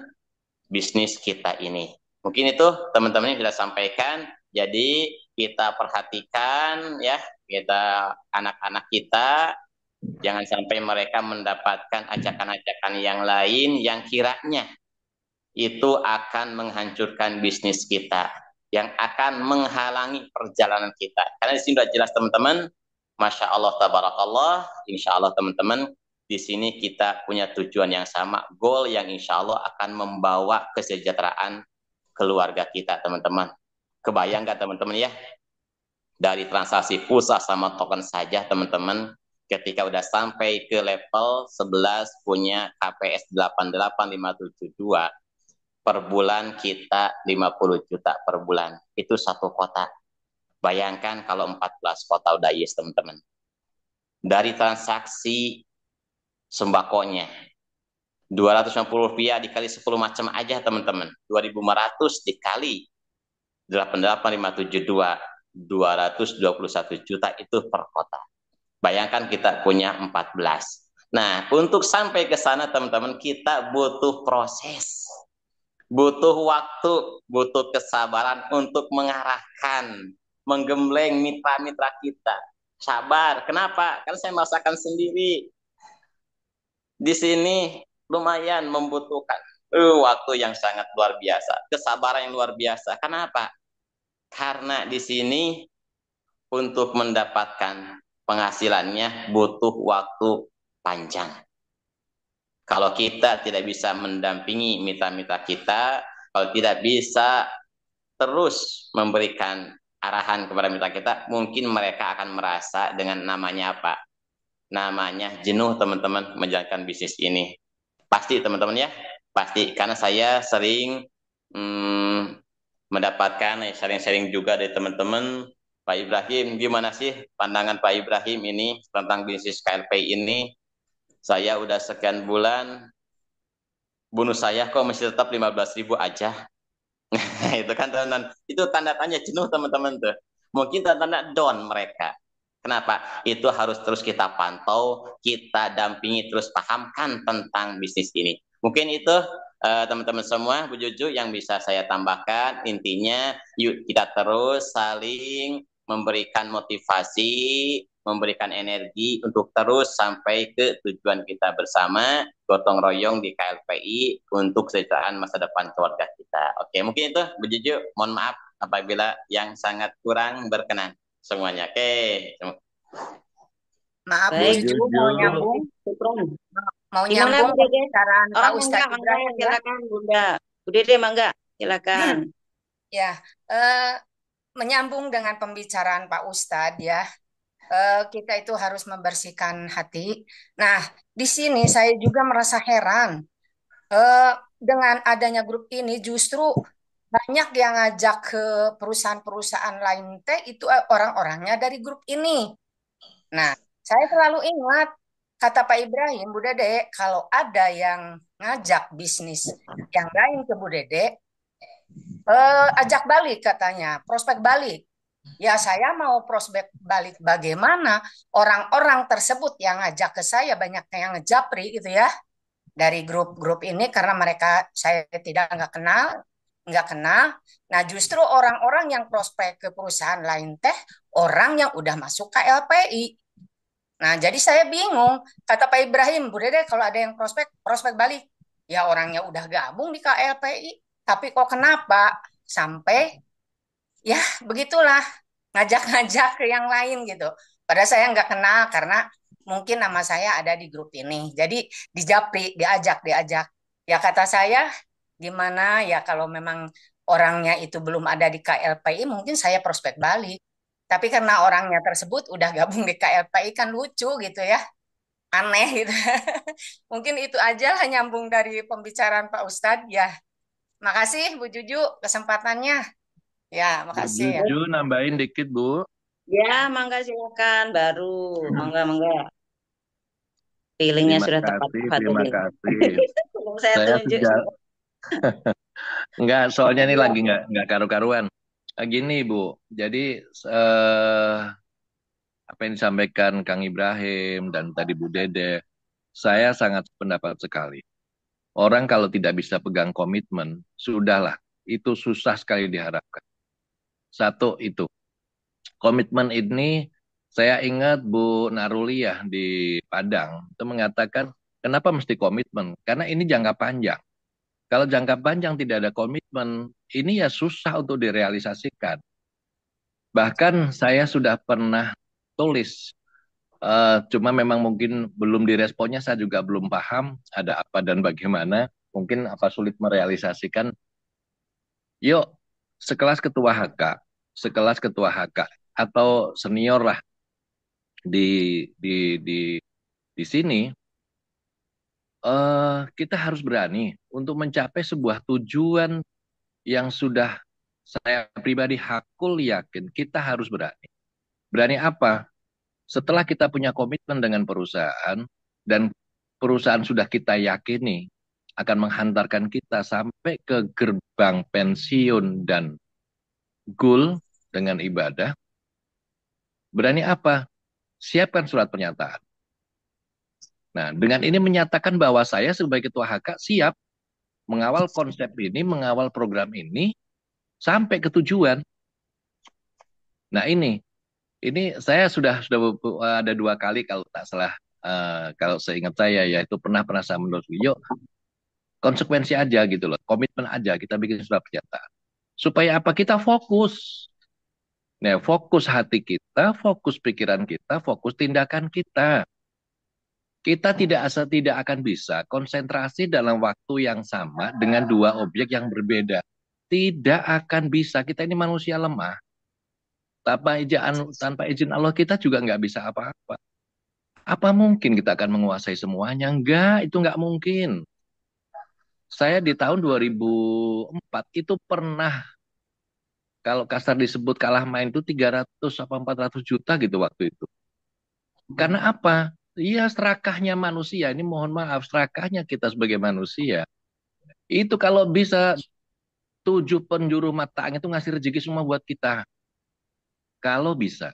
bisnis kita ini. Mungkin itu teman-teman yang sudah sampaikan. Jadi kita perhatikan ya, kita anak-anak kita jangan sampai mereka mendapatkan ajakan-ajakan yang lain yang kiranya itu akan menghancurkan bisnis kita, yang akan menghalangi perjalanan kita. Karena di sini sudah jelas teman-teman, Masya Allah, Tabarakallah, Insya Allah teman-teman, di sini kita punya tujuan yang sama, goal yang Insya Allah akan membawa kesejahteraan keluarga kita teman-teman. Kebayang gak teman-teman ya? Dari transaksi pulsa sama token saja teman-teman, ketika udah sampai ke level 11 punya KPS 88572, per bulan kita 50 juta per bulan. Itu satu kota. Bayangkan kalau 14 kota udah yes teman-teman. Dari transaksi sembakonya, 250 rupiah dikali 10 macam aja teman-teman. 2.500 dikali 88572, 221 juta itu per kota. Bayangkan kita punya 14. Nah, untuk sampai ke sana teman-teman, kita butuh proses, butuh waktu, butuh kesabaran untuk mengarahkan, menggembleng mitra-mitra kita. Sabar. Kenapa? Karena saya merasakan sendiri. Di sini lumayan membutuhkan waktu yang sangat luar biasa, kesabaran yang luar biasa. Kenapa? Karena di sini untuk mendapatkan penghasilannya butuh waktu panjang. Kalau kita tidak bisa mendampingi mitra-mitra kita, Kalau tidak bisa terus memberikan arahan kepada mitra kita, mungkin mereka akan merasa dengan namanya apa? Namanya jenuh teman-teman menjalankan bisnis ini. Pasti teman-teman ya, pasti. Karena saya sering mendapatkan sharing-sharing juga dari teman-teman. Pak Ibrahim, gimana sih pandangan Pak Ibrahim ini tentang bisnis KLP ini? Saya udah sekian bulan, bonus saya kok masih tetap 15.000 aja. Itu kan teman-teman, itu tanda tanya jenuh teman-teman tuh. Mungkin tanda down mereka. Kenapa? Itu harus terus kita pantau, kita dampingi, terus pahamkan tentang bisnis ini. Mungkin itu teman-teman semua, Bu Juju yang bisa saya tambahkan. Intinya, yuk kita terus saling memberikan motivasi, memberikan energi untuk terus sampai ke tujuan kita bersama, gotong royong di KLPI untuk kesejahteraan masa depan keluarga kita. Oke, mungkin itu Bu Juju. Mohon maaf apabila yang sangat kurang berkenan semuanya. Oke. Maaf Bu Baik, Juju, Bu mau Juju. nyambung Syukron. mau Gimana nyambung Bu Dede? pembicaraan Pak Oh, Ustadz mangga, Ibrahim ya. silakan Bunda. Bu Dede, mangga, silakan. Ya, menyambung dengan pembicaraan Pak Ustadz ya, kita itu harus membersihkan hati. Nah, di sini saya juga merasa heran dengan adanya grup ini, justru banyak yang ngajak ke perusahaan-perusahaan lain teh itu orang-orangnya dari grup ini. Nah, saya selalu ingat kata Pak Ibrahim, Bu Dede, kalau ada yang ngajak bisnis yang lain ke Bu Dede, ajak balik katanya, prospek balik. Ya saya mau prospek balik bagaimana orang-orang tersebut yang ngajak ke saya banyak yang ngejapri gitu ya dari grup-grup ini karena mereka saya nggak kenal. Nah justru orang-orang yang prospek ke perusahaan lain teh orang yang udah masuk KLPI. Nah jadi saya bingung kata Pak Ibrahim, Bu Dede kalau ada yang prospek balik ya orangnya udah gabung di KLPI tapi kok kenapa sampai ya begitulah ngajak-ngajak ke yang lain gitu. Padahal saya nggak kenal karena mungkin nama saya ada di grup ini. Jadi dijapri, diajak. Ya kata saya gimana ya kalau memang orangnya itu belum ada di KLPI mungkin saya prospek balik. Tapi karena orangnya tersebut udah gabung di KLPI kan lucu gitu ya. Aneh gitu. Mungkin itu aja lah nyambung dari pembicaraan Pak Ustadz ya. Makasih Bu Juju kesempatannya. Ya, Bu makasih ya. Juju nambahin dikit Bu. Ya, mangga silakan. Baru, mangga. Feelingnya Terima sudah kasih, tepat terima tadi. kasih. Saya Saya tunjuk. sejak enggak, soalnya ini lagi enggak karu-karuan. Gini Bu, jadi apa yang disampaikan Kang Ibrahim dan tadi Bu Dede, saya sangat pendapat sekali. Orang kalau tidak bisa pegang komitmen, sudahlah, itu susah sekali diharapkan. Satu itu, komitmen ini saya ingat Bu Narulia di Padang itu mengatakan, kenapa mesti komitmen? Karena ini jangka panjang. Kalau jangka panjang tidak ada komitmen, ini ya susah untuk direalisasikan. Bahkan saya sudah pernah tulis, cuma memang mungkin belum diresponnya, saya juga belum paham ada apa dan bagaimana, mungkin apa sulit merealisasikan. Yuk, sekelas ketua HK atau senior lah di di di di sini, kita harus berani untuk mencapai sebuah tujuan yang sudah saya pribadi hakul yakin kita harus berani. Berani apa? Setelah kita punya komitmen dengan perusahaan dan perusahaan sudah kita yakini akan menghantarkan kita sampai ke gerbang pensiun dan goal dengan ibadah, berani apa? Siapkan surat pernyataan. Nah, dengan ini menyatakan bahwa saya sebagai ketua HK siap mengawal konsep ini, mengawal program ini sampai ke tujuan. Nah, ini saya sudah ada 2 kali kalau tak salah, kalau seingat saya yaitu pernah saya menurut yuk konsekuensi aja gitu loh, komitmen aja kita bikin surat pernyataan. Supaya apa? Kita fokus. Nah, fokus hati kita, fokus pikiran kita, fokus tindakan kita. Kita tidak akan bisa konsentrasi dalam waktu yang sama dengan dua objek yang berbeda. Tidak akan bisa. Kita ini manusia lemah. Tanpa izin Allah kita juga nggak bisa apa-apa. Apa mungkin kita akan menguasai semuanya? Enggak, itu nggak mungkin. Saya di tahun 2004 itu pernah, kalau kasar disebut kalah main itu 300 apa 400 juta gitu waktu itu. Karena apa? Iya, serakahnya manusia. Ini mohon maaf, serakahnya kita sebagai manusia. Itu kalau bisa 7 penjuru mata angin itu ngasih rezeki semua buat kita. Kalau bisa.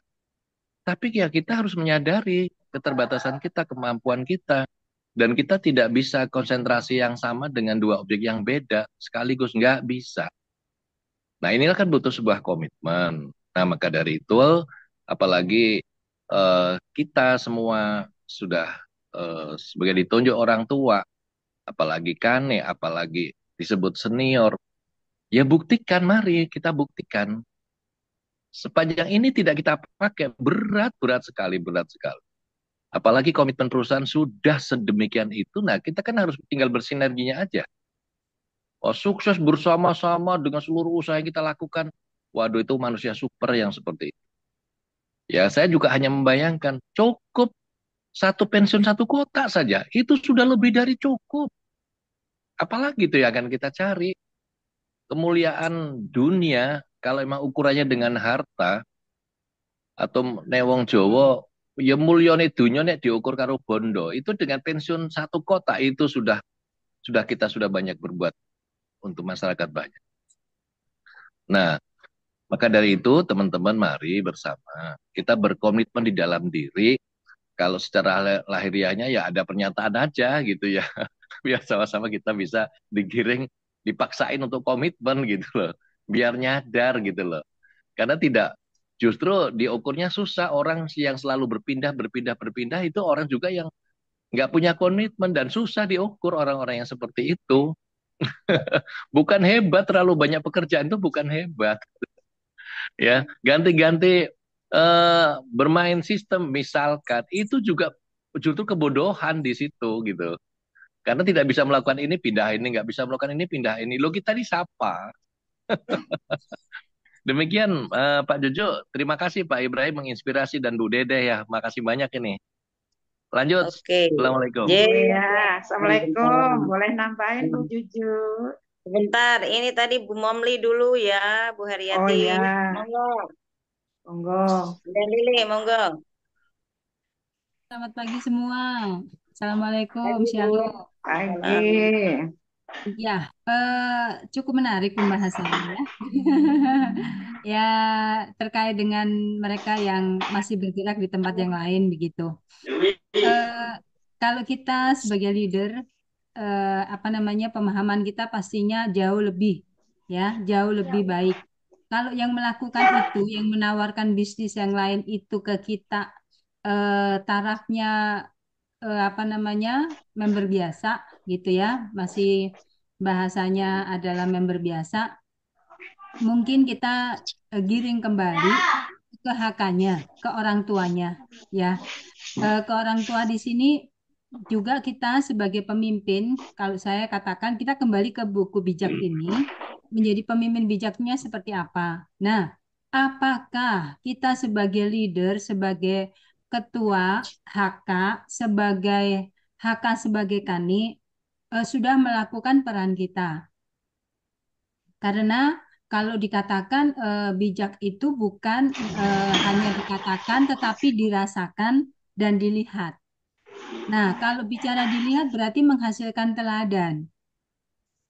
Tapi ya kita harus menyadari keterbatasan kita, kemampuan kita. Dan kita tidak bisa konsentrasi yang sama dengan dua objek yang beda. Sekaligus nggak bisa. Nah inilah kan butuh sebuah komitmen. Nah maka dari itu, apalagi kita semua sudah sebagai ditunjuk orang tua, apalagi kane, apalagi disebut senior, ya buktikan, mari kita buktikan. Sepanjang ini tidak kita pakai, berat sekali, berat sekali. Apalagi komitmen perusahaan sudah sedemikian itu, nah kita kan harus tinggal bersinerginya aja. Oh, sukses bersama-sama dengan seluruh usaha yang kita lakukan. Waduh, itu manusia super yang seperti itu. Ya, saya juga hanya membayangkan, cukup satu pensiun satu kota saja, itu sudah lebih dari cukup. Apalagi itu yang akan kita cari. Kemuliaan dunia, kalau emang ukurannya dengan harta, atau newong Jowo, ya mulyane dunia nek diukur karo bondo, itu dengan pensiun satu kota, itu kita sudah banyak berbuat untuk masyarakat banyak. Nah, maka dari itu teman-teman mari bersama kita berkomitmen di dalam diri. Kalau secara lahiriahnya ya ada pernyataan aja gitu ya. Biar sama-sama kita bisa digiring, dipaksain untuk komitmen gitu loh. Biar nyadar gitu loh. Karena justru diukurnya susah. Orang yang selalu berpindah itu orang juga yang nggak punya komitmen, dan susah diukur orang-orang yang seperti itu. Bukan hebat, terlalu banyak pekerjaan itu bukan hebat. Ya, ganti-ganti bermain sistem misalkan, itu juga justru kebodohan di situ gitu. Karena tidak bisa melakukan ini, pindah ini, nggak bisa melakukan ini, pindah ini. Lo kita disapa. Demikian Pak Jojo, terima kasih Pak Ibrahim menginspirasi, dan Bu Dede ya, makasih banyak ini. Lanjut. Oke. Assalamualaikum. Ya, Assalamualaikum. Boleh nambahin Bu Juju? Sebentar, ini tadi Bu Momli dulu ya, Bu Oh Haryati. ya, Monggo. monggo. Dan Lili, monggo. Selamat pagi semua. Assalamualaikum, Pagi, Bu. Shalom. Pagi. Ya, cukup menarik pembahasannya ya. Ya, terkait dengan mereka yang masih bergerak di tempat yang lain begitu. Kalau kita sebagai leader, pemahaman kita pastinya jauh lebih baik. Kalau yang melakukan itu, yang menawarkan bisnis yang lain itu ke kita, tarafnya member biasa gitu ya, masih bahasanya adalah member biasa, mungkin kita giring kembali ke HK-nya, ke orang tuanya ya. Ke orang tua di sini juga kita sebagai pemimpin, kalau saya katakan kita kembali ke buku bijak ini, menjadi pemimpin bijaknya seperti apa. Nah, apakah kita sebagai leader, sebagai ketua HK, sebagai HK sebagai Kani, sudah melakukan peran kita. Karena kalau dikatakan bijak itu bukan hanya dikatakan, tetapi dirasakan dan dilihat. Nah, kalau bicara dilihat berarti menghasilkan teladan.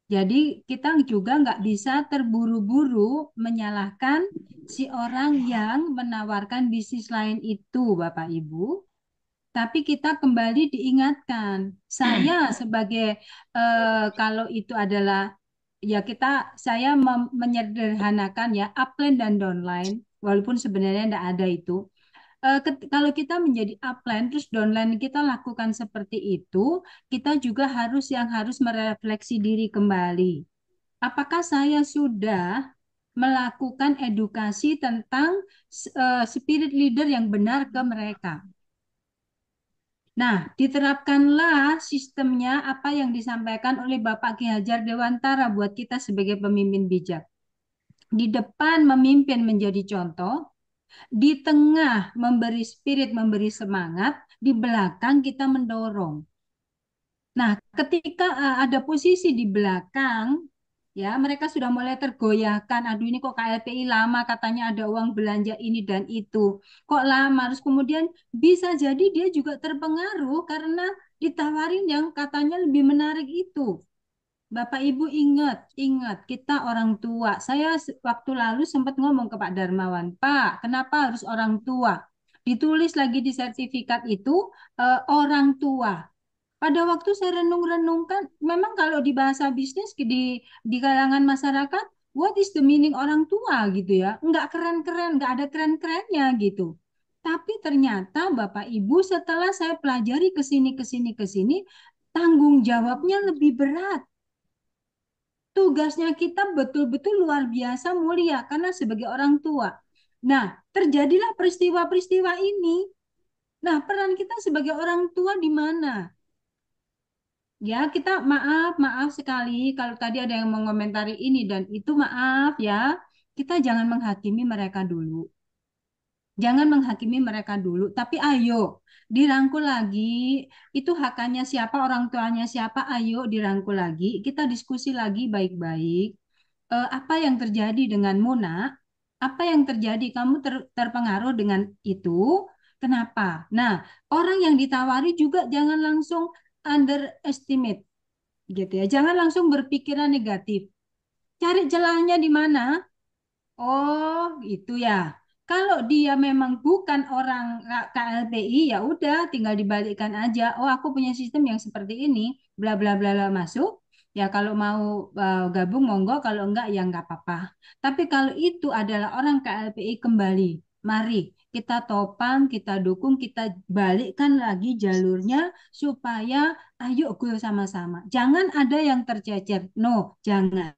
Jadi kita juga nggak bisa terburu-buru menyalahkan si orang yang menawarkan bisnis lain itu, Bapak Ibu. Tapi kita kembali diingatkan, saya sebagai kalau itu adalah ya saya menyederhanakan ya upline dan downline, walaupun sebenarnya tidak ada itu. Kalau kita menjadi upline terus downline kita lakukan seperti itu, kita juga harus merefleksi diri kembali. Apakah saya sudah melakukan edukasi tentang spirit leader yang benar ke mereka? Nah, diterapkanlah sistemnya apa yang disampaikan oleh Bapak Ki Hajar Dewantara buat kita sebagai pemimpin bijak. Di depan memimpin menjadi contoh, di tengah memberi spirit, memberi semangat, di belakang kita mendorong. Nah, ketika ada posisi di belakang, ya mereka sudah mulai tergoyahkan. Aduh, ini kok KLPI lama, katanya ada uang belanja ini dan itu. Kok lama? Terus kemudian bisa jadi dia juga terpengaruh karena ditawarin yang katanya lebih menarik itu. Bapak Ibu ingat, ingat kita orang tua. Saya waktu lalu sempat ngomong ke Pak Darmawan, Pak, kenapa harus orang tua? Ditulis lagi di sertifikat itu orang tua. Pada waktu saya renung-renungkan, memang kalau di bahasa bisnis di kalangan masyarakat, what is the meaning orang tua gitu ya? Enggak keren-keren, enggak ada keren-kerennya gitu. Tapi ternyata Bapak Ibu setelah saya pelajari ke sini, tanggung jawabnya lebih berat. Tugasnya kita betul-betul luar biasa mulia karena sebagai orang tua. Nah, terjadilah peristiwa-peristiwa ini. Nah, peran kita sebagai orang tua di mana? Ya, kita maaf sekali kalau tadi ada yang mengomentari ini dan itu maaf ya. Kita jangan menghakimi mereka dulu. Jangan menghakimi mereka dulu, tapi ayo dirangkul lagi. Itu haknya siapa, orang tuanya siapa, ayo dirangkul lagi. Kita diskusi lagi baik-baik. Apa yang terjadi dengan Muna? Apa yang terjadi? Kamu terpengaruh dengan itu? Kenapa? Nah, orang yang ditawari juga jangan langsung underestimate gitu ya. Jangan langsung berpikiran negatif. Cari celahnya di mana? Oh, itu ya. Kalau dia memang bukan orang KLPI, ya udah tinggal dibalikkan aja. Oh, aku punya sistem yang seperti ini, bla bla bla bla masuk. Ya kalau mau gabung monggo, kalau enggak ya enggak apa-apa. Tapi kalau itu adalah orang KLPI kembali, mari kita topang, kita dukung, kita balikkan lagi jalurnya supaya ayo go sama-sama. Jangan ada yang tercecer. No, jangan.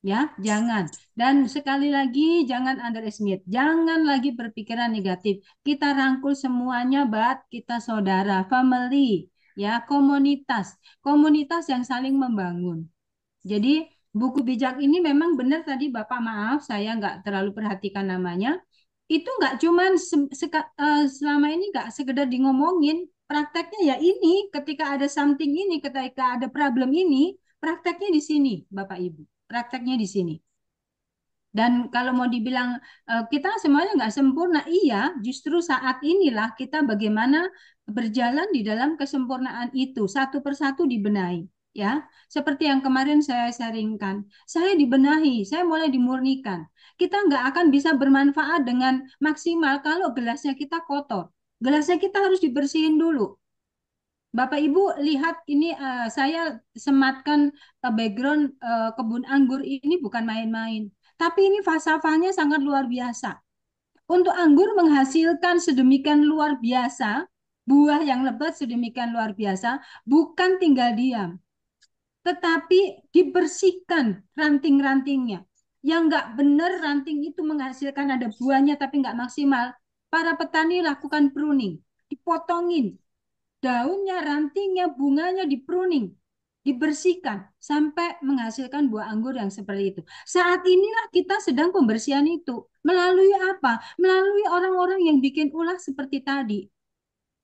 Ya, jangan. Dan sekali lagi, jangan underestimate. Jangan lagi berpikiran negatif. Kita rangkul semuanya, kita saudara, family, ya, komunitas. Komunitas yang saling membangun. Jadi, buku bijak ini memang benar tadi, Bapak, maaf, saya nggak terlalu perhatikan namanya. Itu nggak cuman selama ini nggak sekedar di ngomongin. Prakteknya ya ini, ketika ada something ini, ketika ada problem ini, prakteknya di sini, Bapak Ibu. Prakteknya di sini. Dan kalau mau dibilang kita semuanya nggak sempurna, iya, justru saat inilah kita bagaimana berjalan di dalam kesempurnaan itu, satu persatu dibenahi. Ya, seperti yang kemarin saya sharingkan, saya dibenahi, saya mulai dimurnikan. Kita nggak akan bisa bermanfaat dengan maksimal kalau gelasnya kita kotor. Gelasnya kita harus dibersihin dulu. Bapak Ibu lihat ini saya sematkan background kebun anggur ini bukan main-main. Tapi ini falsafahnya sangat luar biasa. Untuk anggur menghasilkan sedemikian luar biasa, buah yang lebat sedemikian luar biasa, bukan tinggal diam, tetapi dibersihkan ranting-rantingnya. Yang nggak benar ranting itu menghasilkan ada buahnya tapi nggak maksimal. Para petani lakukan pruning, dipotongin, daunnya, rantingnya, bunganya di pruning, dibersihkan sampai menghasilkan buah anggur yang seperti itu. Saat inilah kita sedang pembersihan itu. Melalui apa? Melalui orang-orang yang bikin ulah seperti tadi.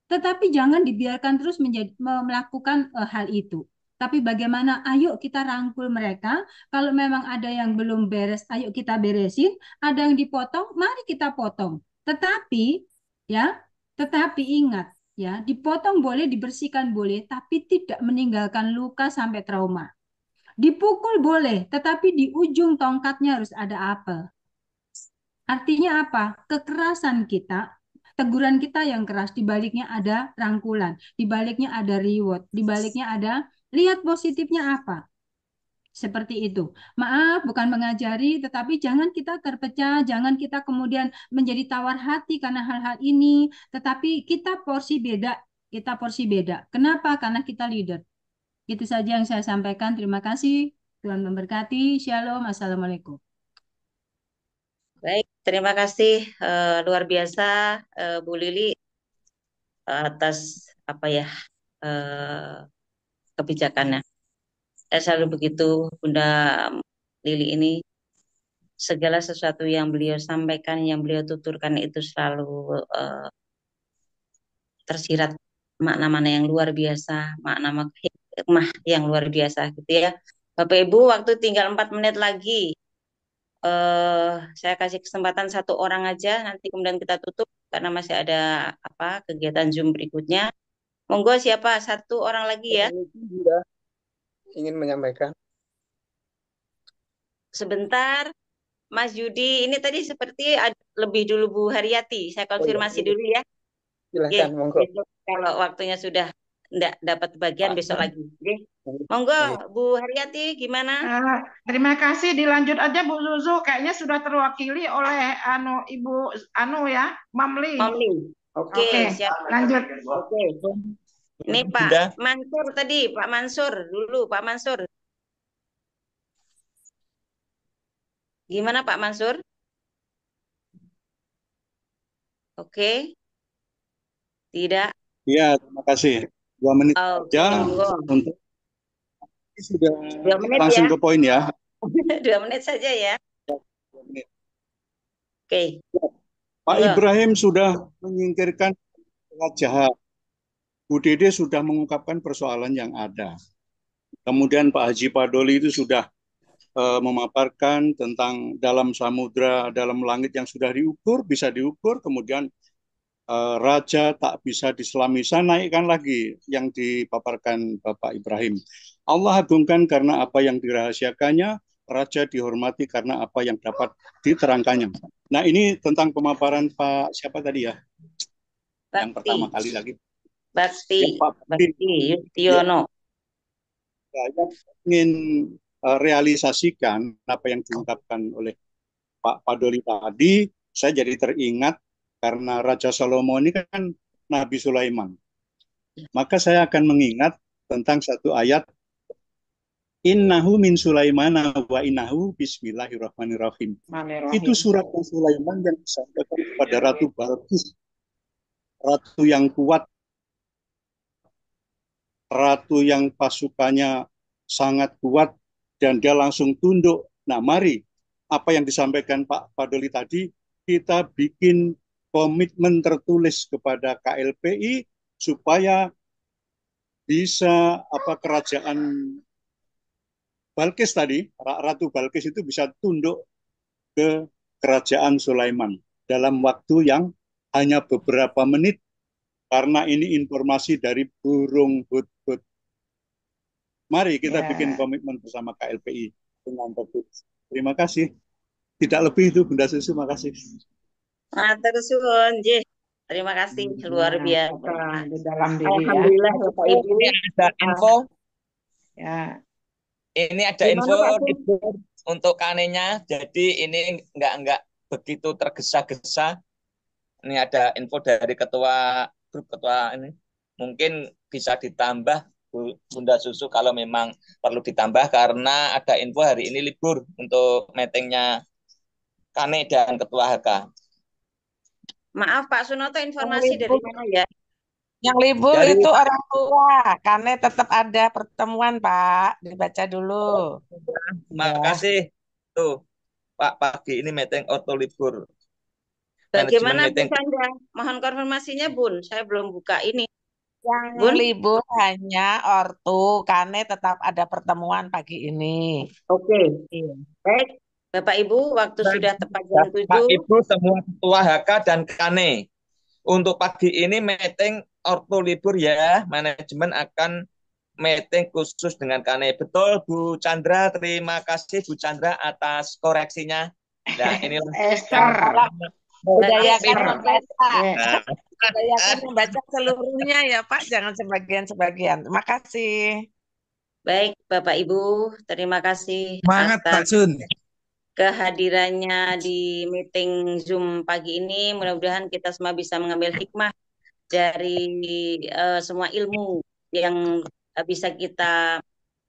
Tetapi jangan dibiarkan terus melakukan hal itu. Tapi bagaimana? Ayo kita rangkul mereka. Kalau memang ada yang belum beres, ayo kita beresin. Ada yang dipotong, mari kita potong. Tetapi ya, tetapi ingat ya, dipotong boleh, dibersihkan boleh, tapi tidak meninggalkan luka sampai trauma. Dipukul boleh, tetapi di ujung tongkatnya harus ada apel. Artinya apa? Kekerasan kita, teguran kita yang keras, di baliknya ada rangkulan, di baliknya ada reward, di baliknya ada lihat positifnya apa. Seperti itu. Maaf, bukan mengajari, tetapi jangan kita terpecah, jangan kita kemudian menjadi tawar hati karena hal-hal ini, tetapi kita porsi beda, kita porsi beda. Kenapa? Karena kita leader. Itu saja yang saya sampaikan. Terima kasih. Tuhan memberkati. Shalom. Assalamualaikum. Baik, terima kasih luar biasa Bu Lili atas apa ya kebijakannya. Saya selalu begitu, Bunda Lili ini segala sesuatu yang beliau sampaikan, yang beliau tuturkan itu selalu tersirat makna-makna yang luar biasa, makna hikmah yang luar biasa gitu ya. Bapak Ibu, waktu tinggal 4 menit lagi. Saya kasih kesempatan 1 orang aja, nanti kemudian kita tutup karena masih ada kegiatan Zoom berikutnya. Monggo siapa 1 orang lagi ya? Juga ingin menyampaikan. Sebentar, Mas Yudi. Ini tadi seperti lebih dulu Bu Haryati. Saya konfirmasi dulu ya. Silakan, monggo. Besok kalau waktunya sudah enggak dapat bagian besok lagi. Monggo Bu Haryati gimana? Terima kasih, dilanjut aja Bu Zuzu. Kayaknya sudah terwakili oleh Ibu ya, Mamli. Oke, siap. Lanjut. Oke. Ini Pak Mansur tadi, Pak Mansur dulu, Pak Mansur. Gimana Pak Mansur? Oke. Tidak. Iya, terima kasih. 2 menit saja untuk sudah 2 menit langsung ya. ke poin ya. 2 menit saja ya. 2 menit. Oke. Pak Ibrahim sudah menyingkirkan jahat. Bu Dede sudah mengungkapkan persoalan yang ada. Kemudian Pak Haji Padoli itu sudah memaparkan tentang dalam samudra, dalam langit yang sudah diukur, bisa diukur, kemudian raja tak bisa diselami. Saya naikkan lagi yang dipaparkan Bapak Ibrahim. Allah agungkan karena apa yang dirahasiakannya, raja dihormati karena apa yang dapat diterangkannya. Nah, ini tentang pemaparan Pak siapa tadi ya? Yang pertama kali lagi. Bakti Yustiono. Saya ingin realisasikan apa yang diungkapkan oleh Pak Padoli tadi. Saya jadi teringat karena Raja Salomo ini kan Nabi Sulaiman. Maka saya akan mengingat tentang satu ayat, Innahu min Sulaimana wa innahu bismillahirrahmanirrahim. Itu surat Sulaiman yang disampaikan kepada Ratu Balqis, ratu yang kuat, ratu yang pasukannya sangat kuat, dan dia langsung tunduk. Nah, mari apa yang disampaikan Pak Padoli tadi, kita bikin komitmen tertulis kepada KLPI supaya bisa kerajaan Balkis tadi, Ratu Balkis itu bisa tunduk ke kerajaan Sulaiman dalam waktu yang hanya beberapa menit, karena ini informasi dari burung hudhud. Mari kita bikin komitmen bersama KLPI dengan tertulis. Terima kasih. Tidak lebih itu, Bunda Susu. Terima kasih. Terima kasih, luar biasa. Dalam diri Alhamdulillah Bapak Ibu. Ini ada info. Ya. Ini ada info untuk kanenya. Jadi ini enggak begitu tergesa-gesa. Ini ada info dari grup ketua ini. Mungkin bisa ditambah Bunda Susu kalau memang perlu ditambah, karena ada info hari ini libur untuk meetingnya Kane dan Ketua HK. Maaf Pak Sunoto, informasi dari mana ya? Yang libur itu orang tua, karena tetap ada pertemuan Pak, dibaca dulu. Makasih. Tuh, Pak, pagi ini meeting orto libur. Bagaimana Bu Chandra? Mohon konfirmasinya Bun, saya belum buka ini. Yang libur hanya ortu, karena tetap ada pertemuan pagi ini. Oke. Baik, Bapak Ibu, waktu sudah tepat jam 7. Pak Ibu, semua ketua HK dan Kane. Untuk pagi ini meeting orto libur ya, manajemen akan meeting khusus dengan Kane. Betul Bu Chandra, terima kasih Bu Chandra atas koreksinya. Nah, inilah Budayakan membaca. Budayakan membaca seluruhnya ya Pak, jangan sebagian-sebagian. Terima kasih. Baik Bapak Ibu, terima kasih Semangat Pak Sun. Kehadirannya di meeting Zoom pagi ini. Mudah-mudahan kita semua bisa mengambil hikmah dari semua ilmu yang bisa kita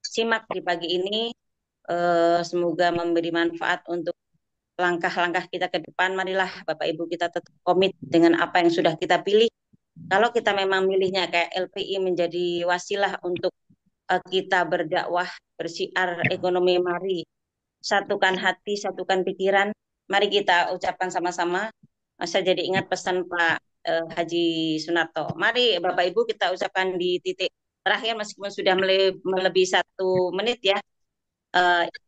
simak di pagi ini. Semoga memberi manfaat untuk langkah-langkah kita ke depan. Marilah Bapak Ibu kita tetap komit dengan apa yang sudah kita pilih Kalau kita memang milihnya kayak LPI menjadi wasilah untuk kita berdakwah, bersiar ekonomi, mari satukan hati, satukan pikiran. Mari kita ucapkan sama-sama. Saya jadi ingat pesan Pak Haji Sunarto. Mari Bapak Ibu kita ucapkan di titik terakhir meskipun sudah melebihi 1 menit ya.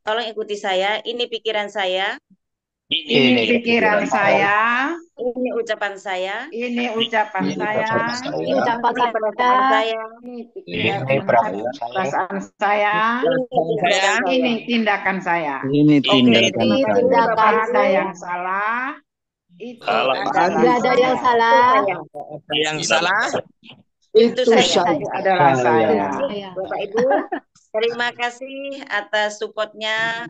Tolong ikuti saya. Ini pikiran saya. Ini pikiran saya. Ini ucapan saya. Ini ucapan saya. Ini ucapan saya. Ini perasaan saya. Ini tindakan saya. Ini tindakan Oke, saya. ada yang salah. Itu Tidak ada yang salah. Yang salah. Itu adalah saya. Bapak Ibu, terima kasih atas supportnya.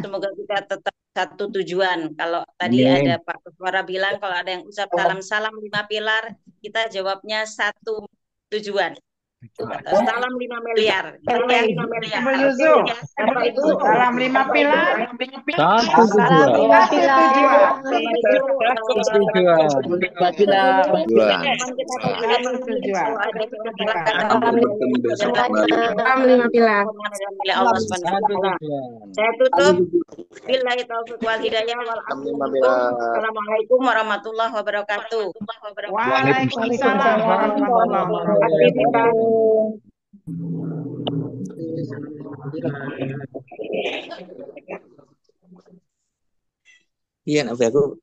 Semoga kita tetap satu tujuan. Kalau tadi Amin. ada Pak Kuswara bilang kalau ada yang ucap salam 5 pilar, kita jawabnya 1 tujuan. Salam 5 miliar. Salam 5 miliar. Ibu Yuzu. Bapak Ibu, Salam 5 pilar. Satu tujuan. Salam 5 pilar. Saya tutup. Billahi taufiq wal hidayah wal Assalamualaikum warahmatullahi wabarakatuh. Waalaikumsalam warahmatullahi wabarakatuh. Iya, aku